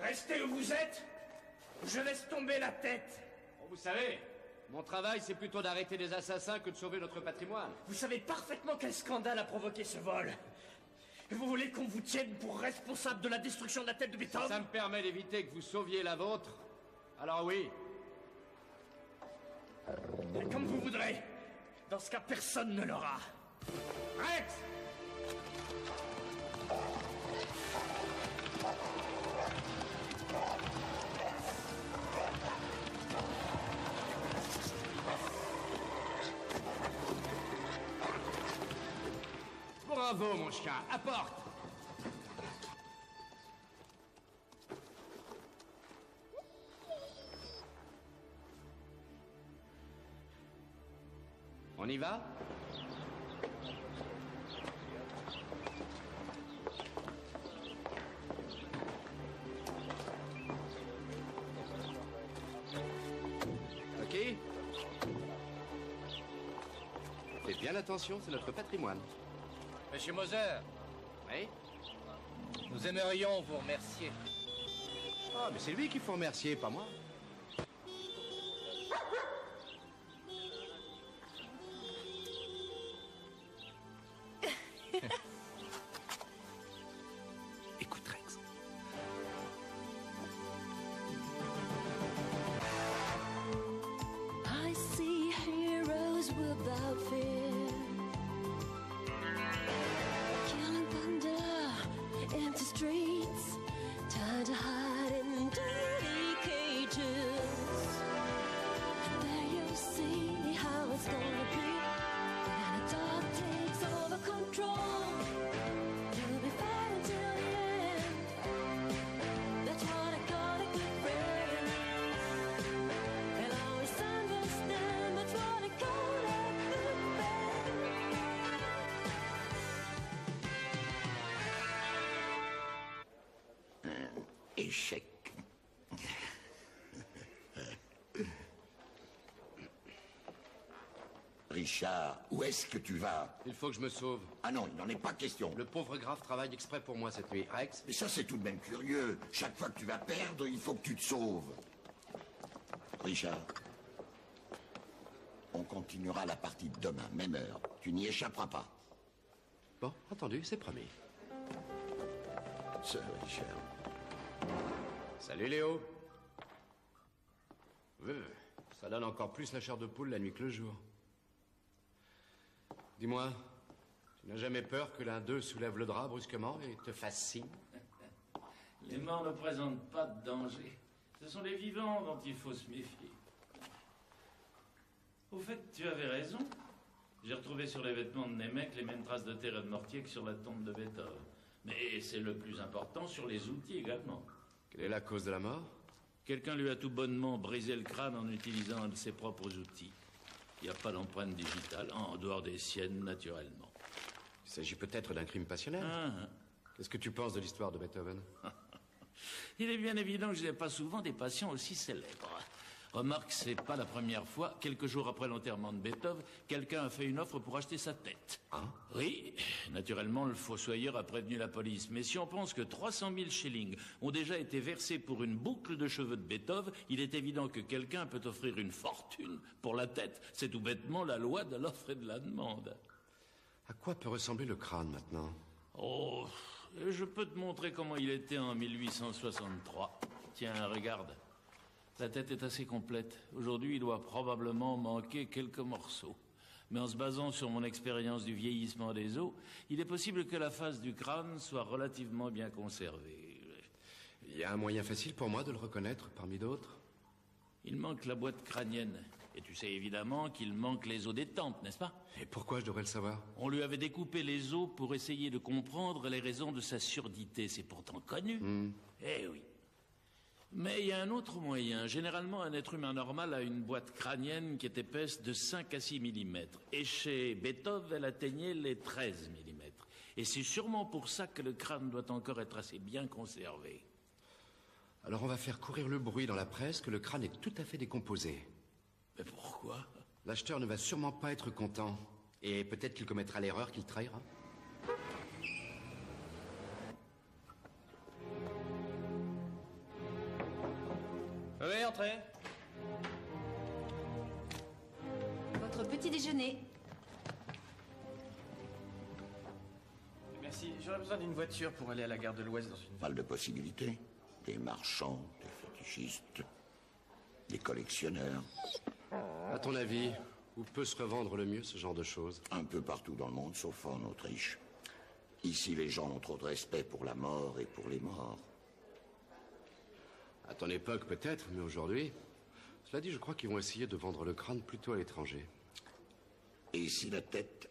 Restez où vous êtes. Je laisse tomber la tête.
Bon, vous savez, mon travail, c'est plutôt d'arrêter des assassins que de sauver notre patrimoine.
Vous savez parfaitement quel scandale a provoqué ce vol. Et vous voulez qu'on vous tienne pour responsable de la destruction de la tête de Beethoven?
Ça me permet d'éviter que vous sauviez la vôtre. Alors oui.
Comme vous voudrez. Dans ce cas, personne ne l'aura. Rex!
Bravo, mon chien. Apporte. On y va? Ok. Faites bien attention, c'est notre patrimoine.
Monsieur Moser.
Oui?
Nous aimerions vous remercier.
Ah, mais c'est lui qu'il faut remercier, pas moi.
Écoute, Rex.
I see heroes without fear, killing thunder, empty streets, time to hide in dirty cages. And there you see how it's gonna be when the dark takes over control. You'll be fighting till the end. That's what I call a good friend. And always understand that's what I call a good
Échec. Richard, où est-ce que tu vas?
Il faut que je me sauve.
Ah non, il n'en est pas question.
Le pauvre grave travaille exprès pour moi cette nuit. Rex?
Mais ça, c'est tout de même curieux. Chaque fois que tu vas perdre, il faut que tu te sauves. Richard, on continuera la partie demain, même heure. Tu n'y échapperas pas.
Bon, entendu, c'est promis.
Sir Richard,
Salut Léo. Ça donne encore plus la chair de poule la nuit que le jour. Dis-moi, tu n'as jamais peur que l'un d'eux soulève le drap brusquement et te fasse signe?
Les morts ne présentent pas de danger. Ce sont les vivants dont il faut se méfier. Au fait, tu avais raison. J'ai retrouvé sur les vêtements de Nemec les mêmes traces de terre et de mortier que sur la tombe de Beethoven. Mais c'est le plus important, sur les outils également.
Quelle est la cause de la mort?
Quelqu'un lui a tout bonnement brisé le crâne en utilisant un de ses propres outils. Il n'y a pas d'empreinte digitale, en dehors des siennes, naturellement.
Il s'agit peut-être d'un crime passionnel. Qu'est-ce que tu penses de l'histoire de Beethoven?
Il est bien évident que je n'ai pas souvent des patients aussi célèbres. Remarque, c'est pas la première fois, quelques jours après l'enterrement de Beethoven, quelqu'un a fait une offre pour acheter sa tête. Oui, naturellement, le fossoyeur a prévenu la police. Mais si on pense que 300 000 shillings ont déjà été versés pour une boucle de cheveux de Beethoven, il est évident que quelqu'un peut offrir une fortune pour la tête. C'est tout bêtement la loi de l'offre et de la demande.
À quoi peut ressembler le crâne maintenant?
Oh, je peux te montrer comment il était en 1863. Tiens, regarde. La tête est assez complète. Aujourd'hui, il doit probablement manquer quelques morceaux. Mais en se basant sur mon expérience du vieillissement des os, il est possible que la face du crâne soit relativement bien conservée.
Il y a un moyen facile pour moi de le reconnaître parmi d'autres?
Il manque la boîte crânienne. Et tu sais évidemment qu'il manque les os des tempes, n'est-ce pas?
Et pourquoi je devrais le savoir?
On lui avait découpé les os pour essayer de comprendre les raisons de sa surdité. C'est pourtant connu. Eh oui. Mais il y a un autre moyen. Généralement, un être humain normal a une boîte crânienne qui est épaisse de 5 à 6 mm. Et chez Beethoven, elle atteignait les 13 mm. Et c'est sûrement pour ça que le crâne doit encore être assez bien conservé.
Alors on va faire courir le bruit dans la presse que le crâne est tout à fait décomposé.
Mais pourquoi?
L'acheteur ne va sûrement pas être content. Et peut-être qu'il commettra l'erreur qu'il trahira.
Oui, entrez.
Votre petit déjeuner.
Merci. J'aurais besoin d'une voiture pour aller à la gare de l'Ouest dans une...
Mal de possibilités. Des marchands, des fétichistes, des collectionneurs.
À ton avis, où peut se revendre le mieux ce genre de choses?
Un peu partout dans le monde, sauf en Autriche. Ici, les gens ont trop de respect pour la mort et pour les morts.
À ton époque, peut-être, mais aujourd'hui... Cela dit, je crois qu'ils vont essayer de vendre le crâne plutôt à l'étranger.
Et si la tête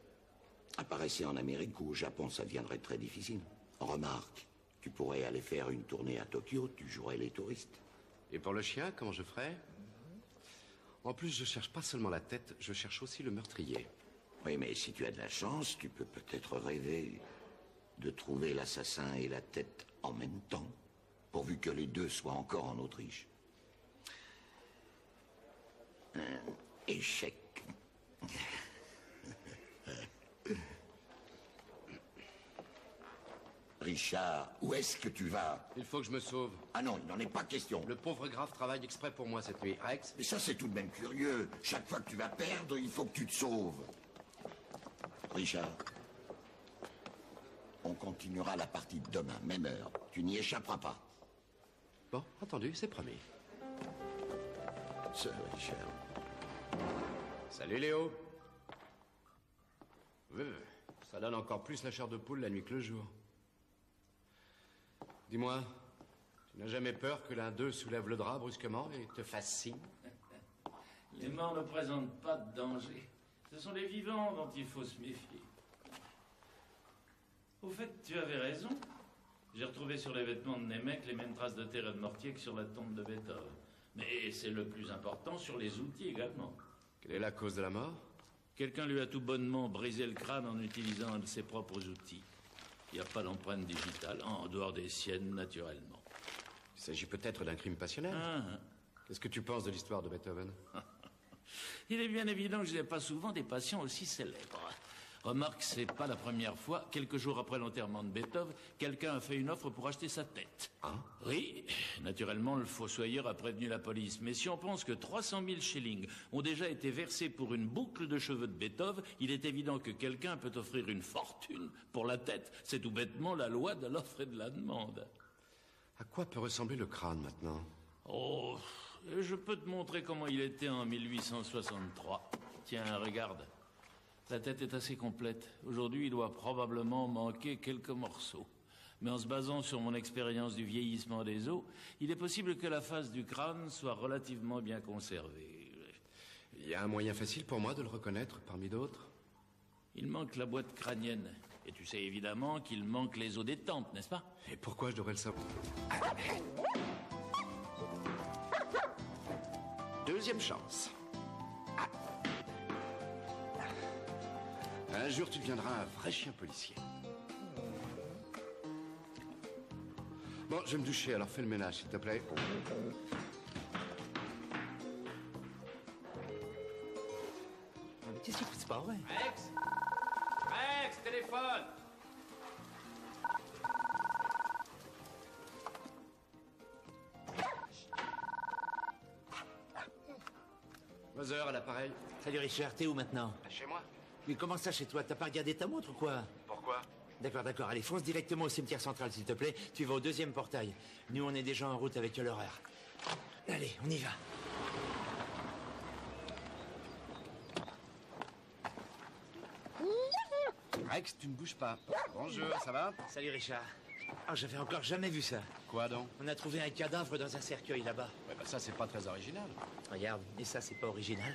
apparaissait en Amérique ou au Japon, ça deviendrait très difficile. Remarque, tu pourrais aller faire une tournée à Tokyo, tu jouerais les touristes.
Et pour le chien, comment je ferais? En plus, je cherche pas seulement la tête, je cherche aussi le meurtrier.
Oui, mais si tu as de la chance, tu peux peut-être rêver de trouver l'assassin et la tête en même temps, pourvu que les deux soient encore en Autriche. Échec. Richard, où est-ce que tu vas?
Il faut que je me sauve.
Ah non, il n'en est pas question.
Le pauvre grave travaille exprès pour moi cette nuit. Rex?
Mais ça, c'est tout de même curieux. Chaque fois que tu vas perdre, il faut que tu te sauves. Richard, on continuera la partie demain, même heure. Tu n'y échapperas pas.
Bon, entendu, c'est promis.
Sir Richard.
Salut Léo. Ça donne encore plus la chair de poule la nuit que le jour. Dis-moi, tu n'as jamais peur que l'un d'eux soulève le drap brusquement et te fasse signe?
Les morts ne présentent pas de danger. Ce sont les vivants dont il faut se méfier. Au fait, tu avais raison. J'ai retrouvé sur les vêtements de Nemec les mêmes traces de terre et de mortier que sur la tombe de Beethoven. Mais c'est le plus important, sur les outils également.
Quelle est la cause de la mort?
Quelqu'un lui a tout bonnement brisé le crâne en utilisant un de ses propres outils. Il n'y a pas d'empreinte digitale, en dehors des siennes, naturellement.
Il s'agit peut-être d'un crime passionnel. Qu'est-ce que tu penses de l'histoire de Beethoven?
Il est bien évident que je n'ai pas souvent des patients aussi célèbres. Remarque, c'est pas la première fois, quelques jours après l'enterrement de Beethoven, quelqu'un a fait une offre pour acheter sa tête. Oui, naturellement, le fossoyeur a prévenu la police. Mais si on pense que 300 000 shillings ont déjà été versés pour une boucle de cheveux de Beethoven, il est évident que quelqu'un peut offrir une fortune pour la tête. C'est tout bêtement la loi de l'offre et de la demande.
À quoi peut ressembler le crâne maintenant?
Oh, je peux te montrer comment il était en 1863. Tiens, regarde. La tête est assez complète. Aujourd'hui, il doit probablement manquer quelques morceaux. Mais en se basant sur mon expérience du vieillissement des os, il est possible que la face du crâne soit relativement bien conservée.
Il y a un moyen facile pour moi de le reconnaître parmi d'autres?
Il manque la boîte crânienne. Et tu sais évidemment qu'il manque les os des tempes, n'est-ce pas?
Et pourquoi je devrais le savoir? Deuxième chance. Un jour, tu deviendras un vrai chien policier. Bon, je vais me doucher, alors fais le ménage, s'il te plaît.
Mais qu'est-ce qu'il fout? C'est pas vrai.
Rex! Rex, téléphone!
Moser à l'appareil.
Salut Richard, t'es où maintenant?
Chez moi.
Mais comment ça chez toi? T'as pas regardé ta montre ou quoi?
Pourquoi?
D'accord, d'accord. Allez, fonce directement au cimetière central, s'il te plaît. Tu vas au deuxième portail. Nous, on est déjà en route avec l'horaire. Allez, on y va.
Rex, tu ne bouges pas. Bonjour, ça va?
Salut Richard. Ah, j'avais encore jamais vu ça.
Quoi donc?
On a trouvé un cadavre dans un cercueil là-bas.
Ouais, bah ça, c'est pas très original.
Regarde, et ça, c'est pas original.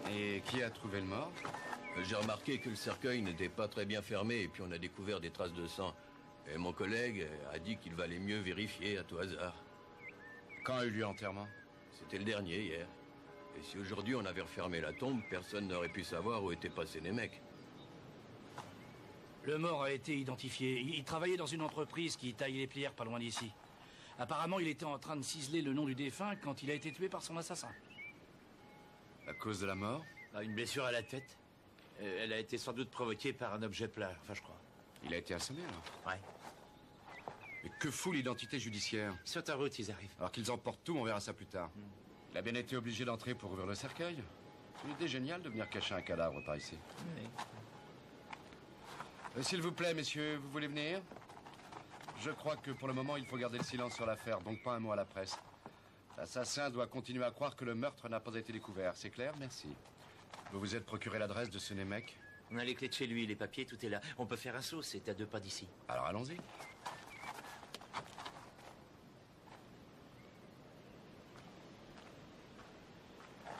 Et qui a trouvé le mort?
J'ai remarqué que le cercueil n'était pas très bien fermé et puis on a découvert des traces de sang. Et mon collègue a dit qu'il valait mieux vérifier à tout hasard.
Quand a eu lieu l'enterrement?
C'était le dernier, hier. Et si aujourd'hui on avait refermé la tombe, personne n'aurait pu savoir où étaient passés les mecs.
Le mort a été identifié. Il travaillait dans une entreprise qui taille les pierres pas loin d'ici. Apparemment, il était en train de ciseler le nom du défunt quand il a été tué par son assassin.
La cause de la mort?
Une blessure à la tête. Elle a été sans doute provoquée par un objet plat, enfin je crois.
Il a été assommé alors?
Ouais.
Mais que fout l'identité judiciaire?
Sur ta route, ils arrivent.
Alors qu'ils emportent tout, on verra ça plus tard. Il a bien été obligé d'entrer pour ouvrir le cercueil. C'est une idée géniale de venir cacher un cadavre par ici.
Oui.
S'il vous plaît, messieurs, vous voulez venir? Je crois que pour le moment, il faut garder le silence sur l'affaire, donc pas un mot à la presse. L'assassin doit continuer à croire que le meurtre n'a pas été découvert. C'est clair? Merci. Vous vous êtes procuré l'adresse de ce mec?
On a les clés de chez lui, les papiers, tout est là. On peut faire un saut, c'est à 2 pas d'ici.
Alors allons-y.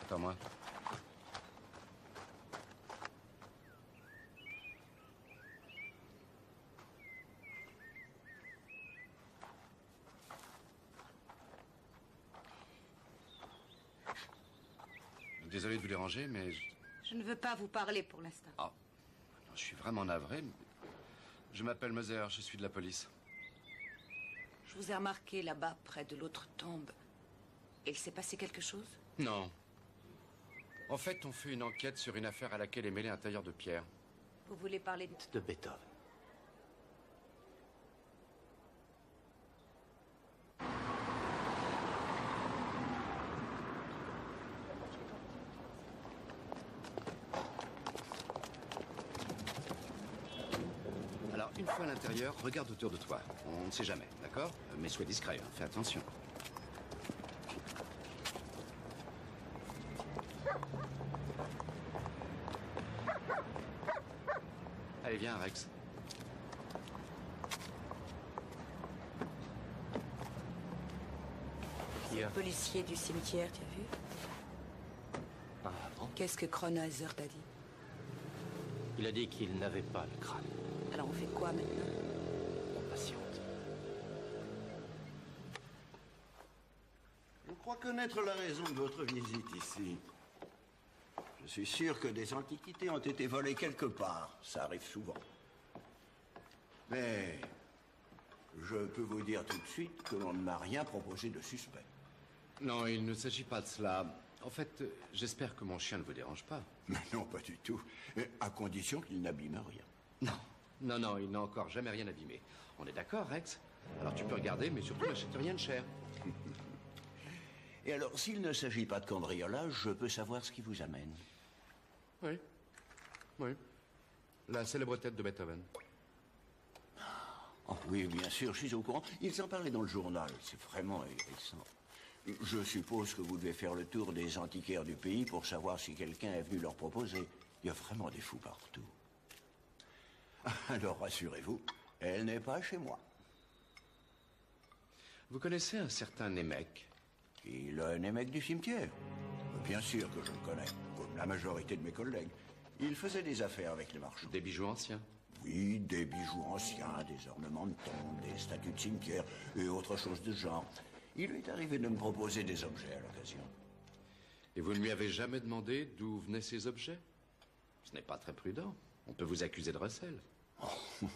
Attends-moi. Désolé de vous déranger, mais...
Je ne veux pas vous parler pour l'instant.
Ah, je suis vraiment navré. Je m'appelle Moser, je suis de la police.
Je vous ai remarqué là-bas, près de l'autre tombe. Il s'est passé quelque chose?
Non. En fait, on fait une enquête sur une affaire à laquelle est mêlé un tailleur de pierre.
Vous voulez parler
de Beethoven.
Alors, une fois à l'intérieur, regarde autour de toi. On ne sait jamais, d'accord? Mais sois discret, hein, fais attention. Allez, viens, Rex.
Le policier du cimetière, tu as vu?
Ah bon?
Qu'est-ce que Kronhauser t'a dit?
Il a dit qu'il n'avait pas le crâne.
Alors on fait quoi maintenant?
On patiente.
Je crois connaître la raison de votre visite ici. Je suis sûr que des antiquités ont été volées quelque part. Ça arrive souvent. Mais je peux vous dire tout de suite que l'on ne m'a rien proposé de suspect.
Non, il ne s'agit pas de cela. En fait, j'espère que mon chien ne vous dérange pas.
Mais non, pas du tout. À condition qu'il n'abîme rien.
Non, il n'a encore jamais rien abîmé. On est d'accord, Rex? Alors tu peux regarder, mais surtout n'achète rien de cher.
Et alors, s'il ne s'agit pas de cambriolage, je peux savoir ce qui vous amène.
Oui. La célèbre tête de Beethoven.
Oh, oui, bien sûr, je suis au courant. Ils en parlaient dans le journal. C'est vraiment ahurissant. Je suppose que vous devez faire le tour des antiquaires du pays pour savoir si quelqu'un est venu leur proposer. Il y a vraiment des fous partout. Alors rassurez-vous, elle n'est pas chez moi.
Vous connaissez un certain Nemec?
Il a un Nemec du cimetière. Bien sûr que je le connais, comme la majorité de mes collègues. Il faisait des affaires avec les marchands.
Des bijoux anciens?
Oui, des bijoux anciens, des ornements de tombes, des statues de cimetière et autre chose de genre. Il lui est arrivé de me proposer des objets à l'occasion.
Et vous ne lui avez jamais demandé d'où venaient ces objets? Ce n'est pas très prudent. On peut vous accuser de recel.
Oh,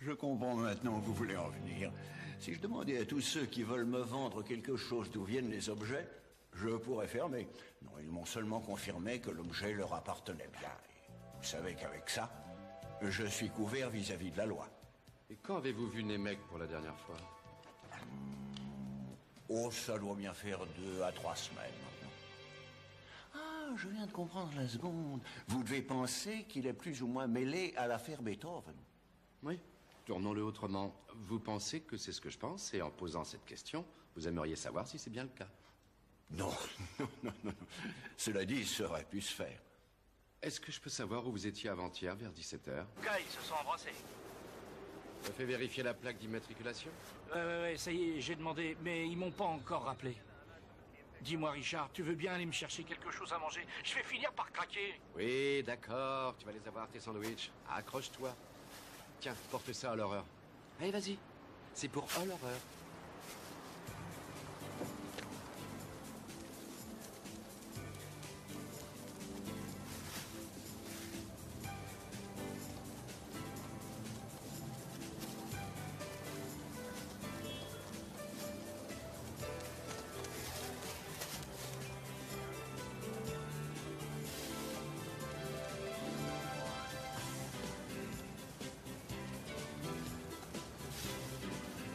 je comprends maintenant où vous voulez en venir. Si je demandais à tous ceux qui veulent me vendre quelque chose d'où viennent les objets, je pourrais fermer. Non, ils m'ont seulement confirmé que l'objet leur appartenait bien. Et vous savez qu'avec ça, je suis couvert vis-à-vis de la loi.
Et quand avez-vous vu Nemec pour la dernière fois?
Oh, ça doit bien faire 2 à 3 semaines maintenant. Ah, je viens de comprendre la seconde. Vous devez penser qu'il est plus ou moins mêlé à l'affaire Beethoven.
Oui. Tournons-le autrement. Vous pensez que c'est ce que je pense, et en posant cette question, vous aimeriez savoir si c'est bien le cas?
Non, non. Cela dit, ça aurait pu se faire.
Est-ce que je peux savoir où vous étiez avant-hier, vers 17h?
Gars, ils se sont embrassés.
Ça fait vérifier la plaque d'immatriculation?
Ouais, ça y est, j'ai demandé, mais ils m'ont pas encore rappelé. Dis-moi, Richard, tu veux bien aller me chercher quelque chose à manger? Je vais finir par craquer.
Oui, d'accord, tu vas les avoir, tes sandwichs. Accroche-toi. Tiens, porte ça à l'horreur. Allez, vas-y. C'est pour à l'horreur.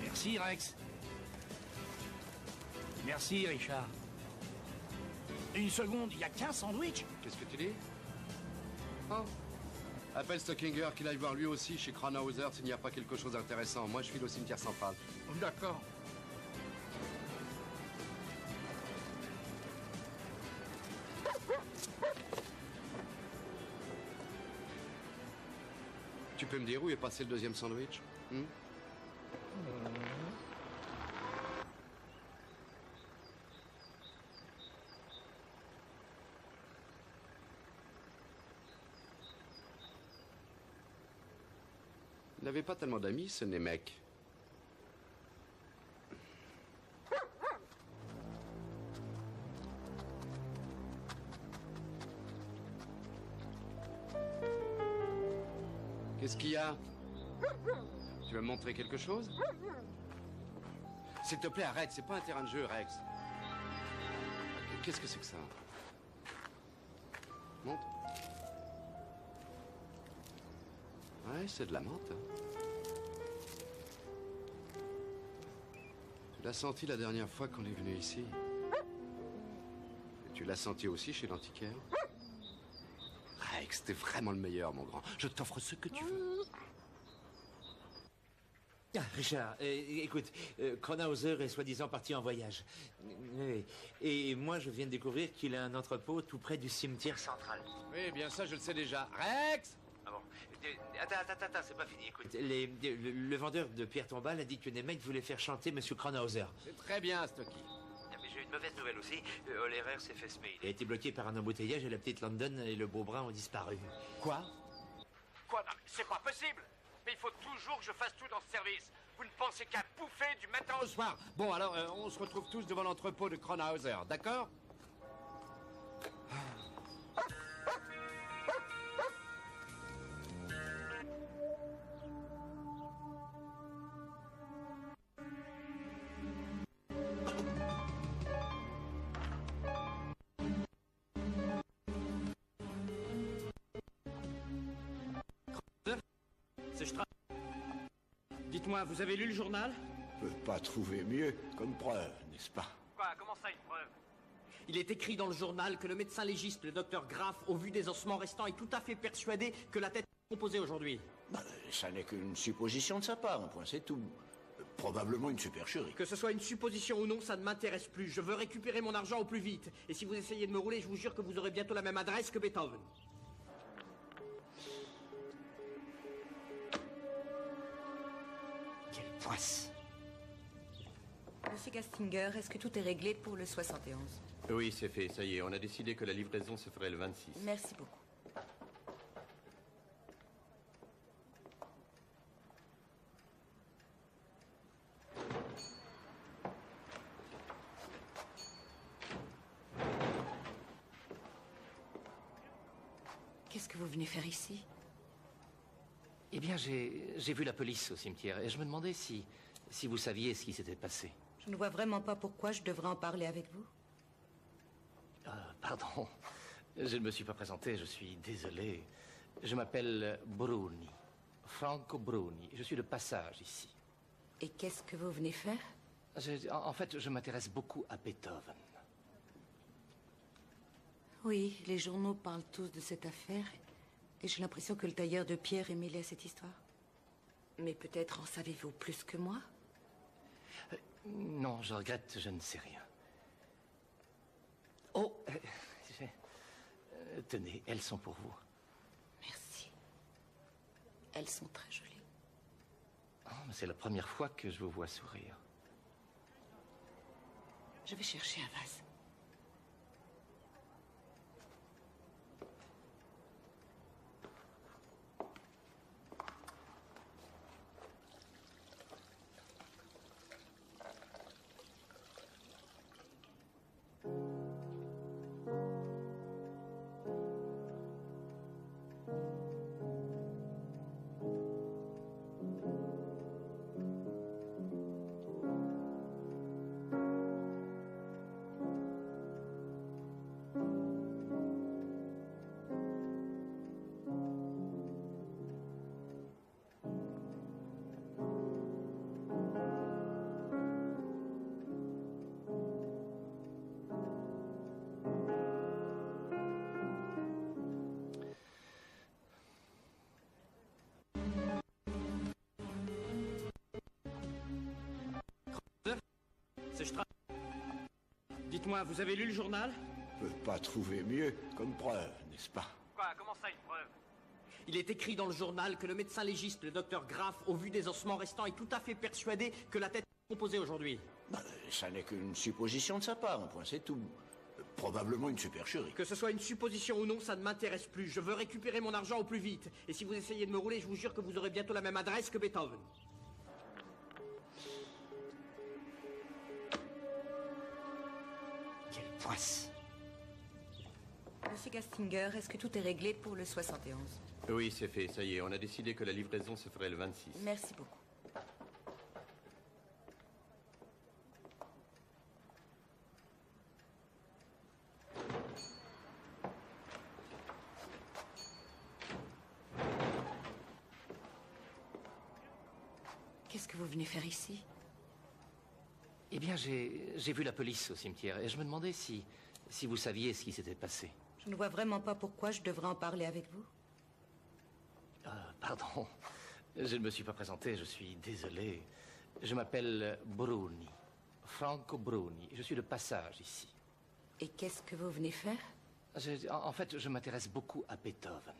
Merci, Rex. Merci, Richard. Une seconde, il y a qu'un sandwich?
Qu'est-ce que tu dis? Oh. Appelle Stockinger qu'il aille voir lui aussi chez Kronhauser s'il n'y a pas quelque chose d'intéressant. Moi, je file au cimetière central.
D'accord.
Tu peux me dire où est passé le deuxième sandwich? Il n'avait pas tellement d'amis, ce Nemec. Qu'est-ce qu'il y a? Tu veux me montrer quelque chose? S'il te plaît, arrête, c'est pas un terrain de jeu, Rex. Qu'est-ce que c'est que ça? Monte. Ouais, c'est de la menthe. Tu l'as senti la dernière fois qu'on est venu ici. Et tu l'as senti aussi chez l'antiquaire. Rex, t'es vraiment le meilleur, mon grand. Je t'offre ce que tu veux.
Ah, Richard, écoute, Kronhauser est soi-disant parti en voyage. Et moi, je viens de découvrir qu'il a un entrepôt tout près du cimetière central.
Oui, bien ça, je le sais déjà. Rex!
Ah bon? Attends, c'est pas fini. Écoute, le vendeur de pierre tombale a dit que Nemec voulait faire chanter Monsieur Kronhauser.
C'est très bien, Stocky.
Mais j'ai une mauvaise nouvelle aussi. Hollerer s'est fait semer. Il a été bloqué par un embouteillage et la petite London et le beau brun ont disparu.
Quoi? Quoi? Non, mais c'est pas possible! Mais il faut toujours que je fasse tout dans ce service. Vous ne pensez qu'à bouffer du matin au soir.
Bon, alors, on se retrouve tous devant l'entrepôt de Kronhauser, d'accord?
Dites-moi, vous avez lu le journal?
Je peux pas trouver mieux comme preuve, n'est-ce pas?
Quoi? Comment ça, une preuve? Il est écrit dans le journal que le médecin légiste, le docteur Graff, au vu des ossements restants, est tout à fait persuadé que la tête... composé aujourd'hui?
Ça n'est qu'une supposition de sa part, un point, c'est tout. Probablement une supercherie.
Que ce soit une supposition ou non, ça ne m'intéresse plus. Je veux récupérer mon argent au plus vite. Et si vous essayez de me rouler, je vous jure que vous aurez bientôt la même adresse que Beethoven.
Quelle poisse!
Monsieur Gastinger, est-ce que tout est réglé pour le 71?
Oui, c'est fait, ça y est. On a décidé que la livraison se ferait le 26.
Merci beaucoup. Qu'est-ce que vous venez faire ici?
Eh bien, j'ai vu la police au cimetière et je me demandais si vous saviez ce qui s'était passé.
Je ne vois vraiment pas pourquoi je devrais en parler avec vous.
Pardon, je ne me suis pas présenté, je suis désolé. Je m'appelle Bruni, Franco Bruni. Je suis de passage ici.
Et qu'est-ce que vous venez faire?
En fait, je m'intéresse beaucoup à Beethoven.
Oui, les journaux parlent tous de cette affaire et j'ai l'impression que le tailleur de pierre est mêlé à cette histoire. Mais peut-être en savez-vous plus que moi?
Non, je regrette, je ne sais rien. Oh, tenez, elles sont pour vous.
Merci. Elles sont très jolies.
Oh, mais c'est la première fois que je vous vois sourire.
Je vais chercher un vase.
C'est Stra... Dites-moi, vous avez lu le journal?
On peut pas trouver mieux comme preuve, n'est-ce pas?
Quoi? Comment ça, une preuve? Il est écrit dans le journal que le médecin légiste, le docteur Graff, au vu des ossements restants, est tout à fait persuadé que la tête est composée aujourd'hui.
Ça n'est qu'une supposition de sa part, un point, c'est tout. Probablement une supercherie.
Que ce soit une supposition ou non, ça ne m'intéresse plus. Je veux récupérer mon argent au plus vite. Et si vous essayez de me rouler, je vous jure que vous aurez bientôt la même adresse que Beethoven.
Quelle poisse!
Monsieur Gastinger, est-ce que tout est réglé pour le 71?
Oui, c'est fait, ça y est. On a décidé que la livraison se ferait le 26.
Merci beaucoup. Qu'est-ce que vous venez faire ici?
Eh bien, j'ai vu la police au cimetière et je me demandais si vous saviez ce qui s'était passé.
Je ne vois vraiment pas pourquoi je devrais en parler avec vous.
Pardon, je ne me suis pas présenté, je suis désolé. Je m'appelle Bruni, Franco Bruni. Je suis de passage ici.
Et qu'est-ce que vous venez faire?
En fait, je m'intéresse beaucoup à Beethoven.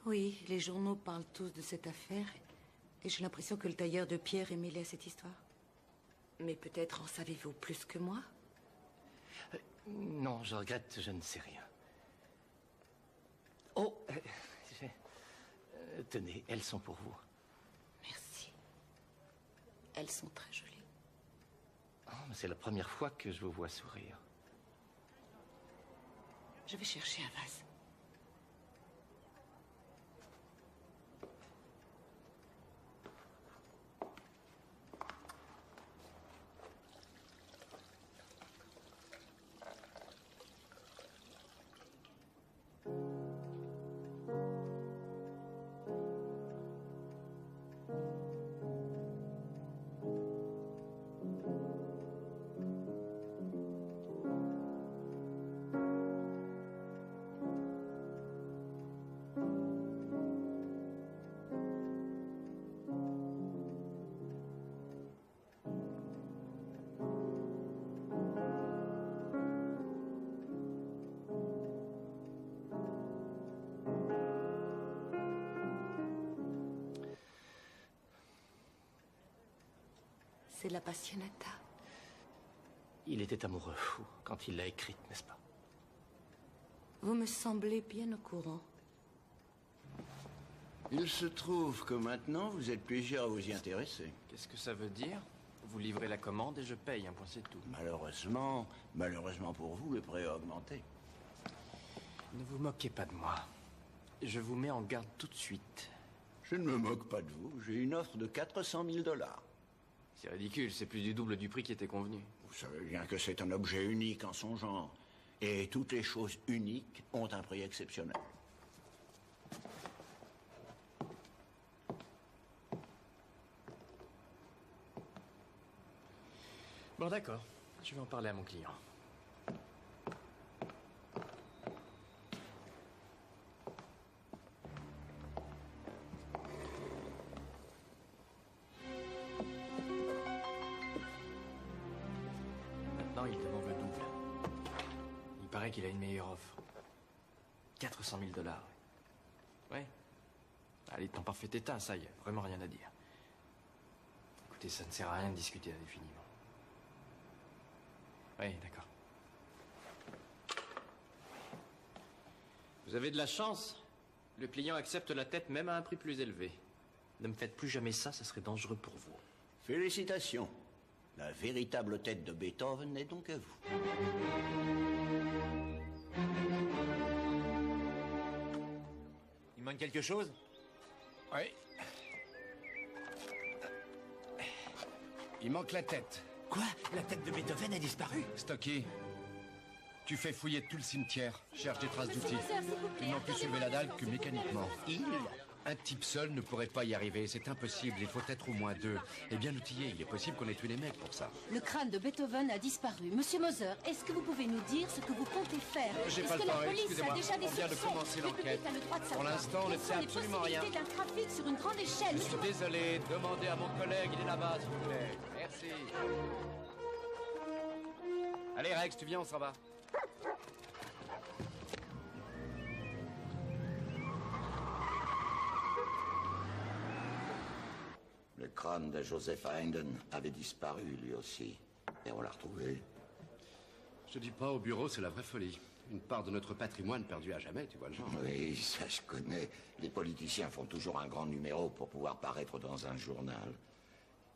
Oui, les journaux parlent tous de cette affaire et j'ai l'impression que le tailleur de pierre est mêlé à cette histoire. Mais peut-être en savez-vous plus que moi?
Non, je regrette, je ne sais rien. Oh, tenez, elles sont pour vous.
Merci. Elles sont très jolies.
Oh, mais c'est la première fois que je vous vois sourire.
Je vais chercher un vase. C'est la Passionata.
Il était amoureux fou quand il l'a écrite, n'est-ce pas?
Vous me semblez bien au courant.
Il se trouve que maintenant, vous êtes plusieurs à vous y intéresser.
Qu'est-ce que ça veut dire? Vous livrez la commande et je paye, un point c'est tout.
Malheureusement pour vous, le prix a augmenté.
Ne vous moquez pas de moi. Je vous mets en garde tout de suite.
Je ne me moque pas de vous. J'ai une offre de 400 000 $.
C'est ridicule, c'est plus du double du prix qui était convenu.
Vous savez bien que c'est un objet unique en son genre. Et toutes les choses uniques ont un prix exceptionnel.
Bon, d'accord. Je vais en parler à mon client. Maintenant, il demande le double. Il paraît qu'il a une meilleure offre. 400 000 $. Ouais. Elle est en parfait état, ça y est. Vraiment rien à dire. Écoutez, ça ne sert à rien de discuter indéfiniment. Oui, d'accord. Vous avez de la chance. Le client accepte la tête même à un prix plus élevé. Ne me faites plus jamais ça, ça serait dangereux pour vous.
Félicitations. La véritable tête de Beethoven est donc à vous.
Il manque quelque chose?
Oui. Il manque la tête.
Quoi? La tête de Beethoven a disparu?
Stocky, tu fais fouiller tout le cimetière. Cherche des traces d'outils.
Monsieur Moser, s'il vous plaît,
Ils n'ont pu soulever la dalle que mécaniquement.
Il?
Un type seul ne pourrait pas y arriver. C'est impossible. Il faut être au moins deux. Et bien outillés. Il est possible qu'on ait tué les mecs pour ça.
Le crâne de Beethoven a disparu. Monsieur Moser, est-ce que vous pouvez nous dire ce que vous comptez faire?
J'ai
Est-ce
pas le
que
temps,
la police
excusez-moi.
a déjà des
On vient de
soupçons?
commencer
Le public
l'enquête.
a le droit de
Pour
savoir.
l'instant, on ne
Quelles
sait
sont les
absolument rien.
possibilités d'un trafic sur une grande échelle?
Je suis désolé. Demandez à mon collègue. Il est là-bas, s'il vous plaît. Merci. Allez, Rex, tu viens, on s'en va.
Le crâne de Joseph Hayden avait disparu, lui aussi. Et on l'a retrouvé.
Je dis pas, au bureau, c'est la vraie folie. Une part de notre patrimoine perdu à jamais, tu vois le genre.
Oui, ça je connais. Les politiciens font toujours un grand numéro pour pouvoir paraître dans un journal.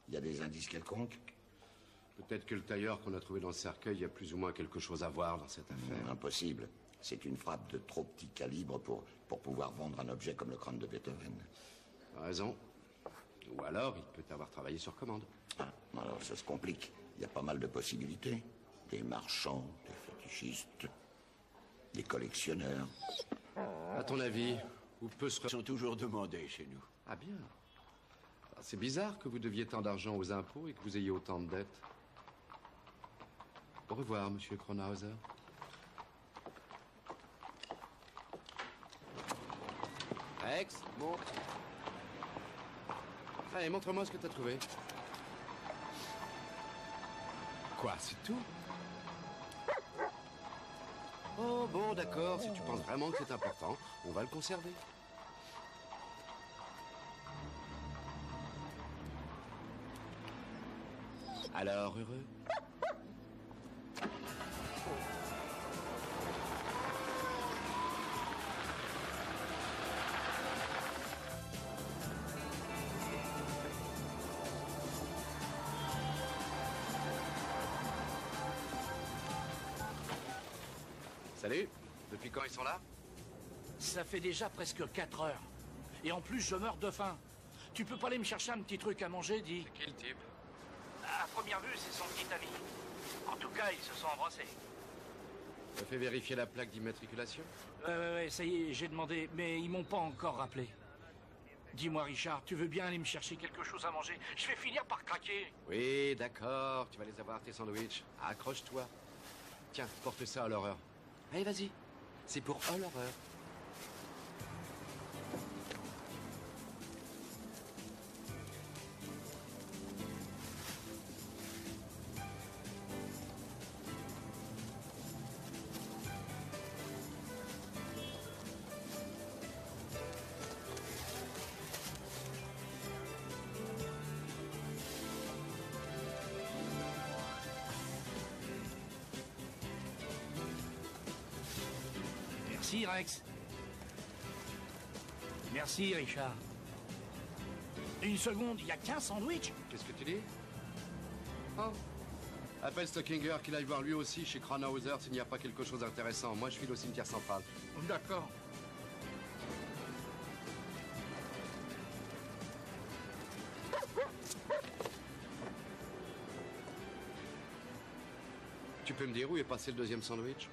Il y a des indices quelconques?
Peut-être que le tailleur qu'on a trouvé dans le cercueil a plus ou moins quelque chose à voir dans cette affaire.
Impossible. C'est une frappe de trop petit calibre pour pouvoir vendre un objet comme le crâne de Beethoven.
T'as raison. Ou alors, il peut avoir travaillé sur commande.
Ah, alors ça se complique. Il y a pas mal de possibilités. Des marchands, des fétichistes, des collectionneurs.
À ton avis, où peut se...
Ils sont toujours demandés chez nous.
Ah bien. Ah, c'est bizarre que vous deviez tant d'argent aux impôts et que vous ayez autant de dettes. Au revoir, monsieur Kronhauser. Rex, monte. Allez, montre-moi ce que t'as trouvé. Quoi, c'est tout? Oh, bon, d'accord. Si tu penses vraiment que c'est important, on va le conserver. Alors, heureux? Salut. Depuis quand ils sont là?
Ça fait déjà presque 4 heures. Et en plus, je meurs de faim. Tu peux pas aller me chercher un petit truc à manger, dis?
C'est qui le type?
À première vue, c'est son petit ami. En tout cas, ils se sont embrassés.
T'as fait vérifier la plaque d'immatriculation?
Ouais, ça y est, j'ai demandé, mais ils m'ont pas encore rappelé. Dis-moi, Richard, tu veux bien aller me chercher quelque chose à manger? Je vais finir par craquer.
Oui, d'accord. Tu vas les avoir, tes sandwichs. Accroche-toi. Tiens, porte ça à l'horreur. Allez, vas-y. C'est pour All Horror.
Merci, Rex. Merci, Richard. Une seconde, il y a qu'un sandwich?
Qu'est-ce que tu dis? Oh. Appelle Stockinger qu'il aille voir lui aussi chez Kronhauser s'il n'y a pas quelque chose d'intéressant. Moi, je file au cimetière central.
D'accord.
Tu peux me dire où est passé le deuxième sandwich?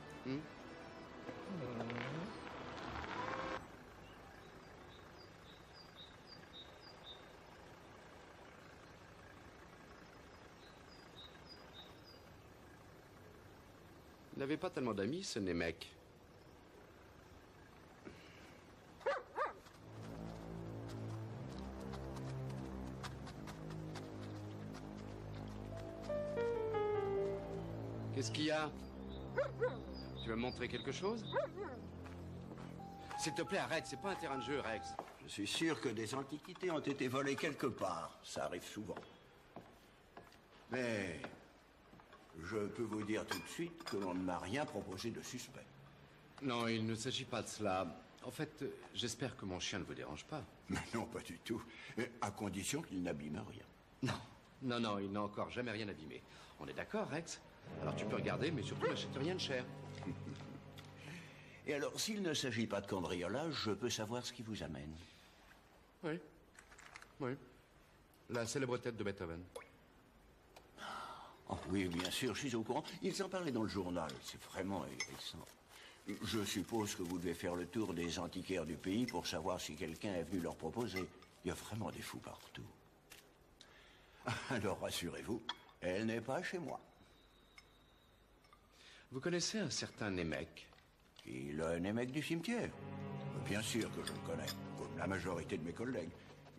Il n'avait pas tellement d'amis, ce Nemec. Qu'est-ce qu'il y a? Tu veux me montrer quelque chose? S'il te plaît, arrête, c'est pas un terrain de jeu, Rex.
Je suis sûr que des antiquités ont été volées quelque part. Ça arrive souvent. Mais je peux vous dire tout de suite que l'on ne m'a rien proposé de suspect.
Non, il ne s'agit pas de cela. En fait, j'espère que mon chien ne vous dérange pas.
Mais non, pas du tout. À condition qu'il n'abîme rien.
Non, il n'a encore jamais rien abîmé. On est d'accord, Rex? Alors tu peux regarder, mais surtout n'achète rien de cher.
Et alors, s'il ne s'agit pas de cambriolage, je peux savoir ce qui vous amène.
Oui. La célèbre tête de Beethoven.
Oh, oui, bien sûr, je suis au courant. Ils en parlaient dans le journal. C'est vraiment récent. Je suppose que vous devez faire le tour des antiquaires du pays pour savoir si quelqu'un est venu leur proposer. Il y a vraiment des fous partout. Alors, rassurez-vous, elle n'est pas chez moi.
Vous connaissez un certain Nemec?
Le Nemec du cimetière? Bien sûr que je le connais, comme la majorité de mes collègues.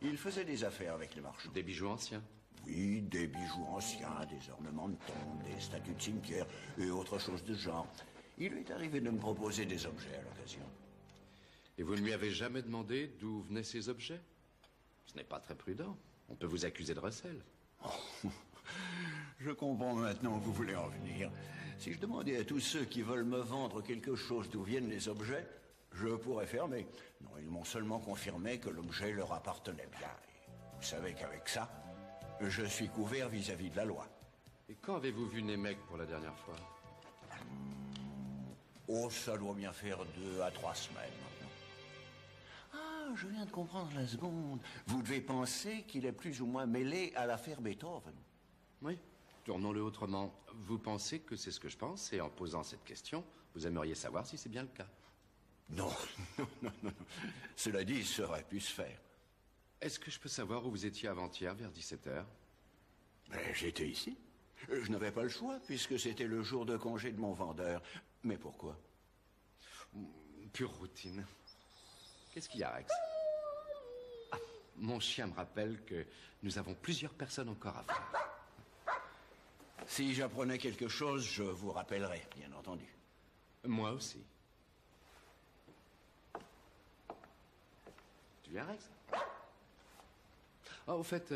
Il faisait des affaires avec les marchands.
Des bijoux anciens?
Oui, des bijoux anciens, des ornements de tombes, des statues de cimetière et autre chose de genre. Il lui est arrivé de me proposer des objets à l'occasion.
Et vous ne lui avez jamais demandé d'où venaient ces objets? Ce n'est pas très prudent. On peut vous accuser de recel.
Oh, je comprends maintenant où vous voulez en venir. Si je demandais à tous ceux qui veulent me vendre quelque chose d'où viennent les objets, je pourrais fermer. Non, ils m'ont seulement confirmé que l'objet leur appartenait bien. Et vous savez qu'avec ça, je suis couvert vis-à-vis de la loi.
Et quand avez-vous vu Nemec pour la dernière fois?
Oh, ça doit bien faire 2 à 3 semaines maintenant. Ah, je viens de comprendre la seconde. Vous devez penser qu'il est plus ou moins mêlé à l'affaire Beethoven.
Oui. Tournons-le autrement. Vous pensez que c'est ce que je pense, et en posant cette question, vous aimeriez savoir si c'est bien le cas?
Non. Cela dit, ça aurait pu se faire.
Est-ce que je peux savoir où vous étiez avant-hier, vers 17h?
J'étais ici. Je n'avais pas le choix, puisque c'était le jour de congé de mon vendeur. Mais pourquoi?
Pure routine. Qu'est-ce qu'il y a, Rex? Ah, mon chien me rappelle que nous avons plusieurs personnes encore à voir.
Si j'apprenais quelque chose, je vous rappellerai, bien entendu.
Moi aussi. Tu viens, Rex? Ah, au fait,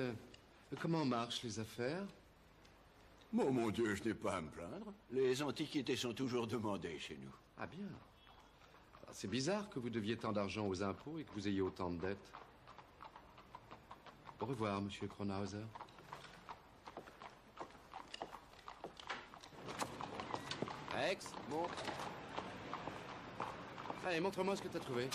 comment marchent les affaires?
Oh mon Dieu, je n'ai pas à me plaindre. Les antiquités sont toujours demandées chez nous.
Ah bien. C'est bizarre que vous deviez tant d'argent aux impôts et que vous ayez autant de dettes. Au revoir, monsieur Kronhauser. Rex, montre. Allez, montre-moi ce que tu as trouvé.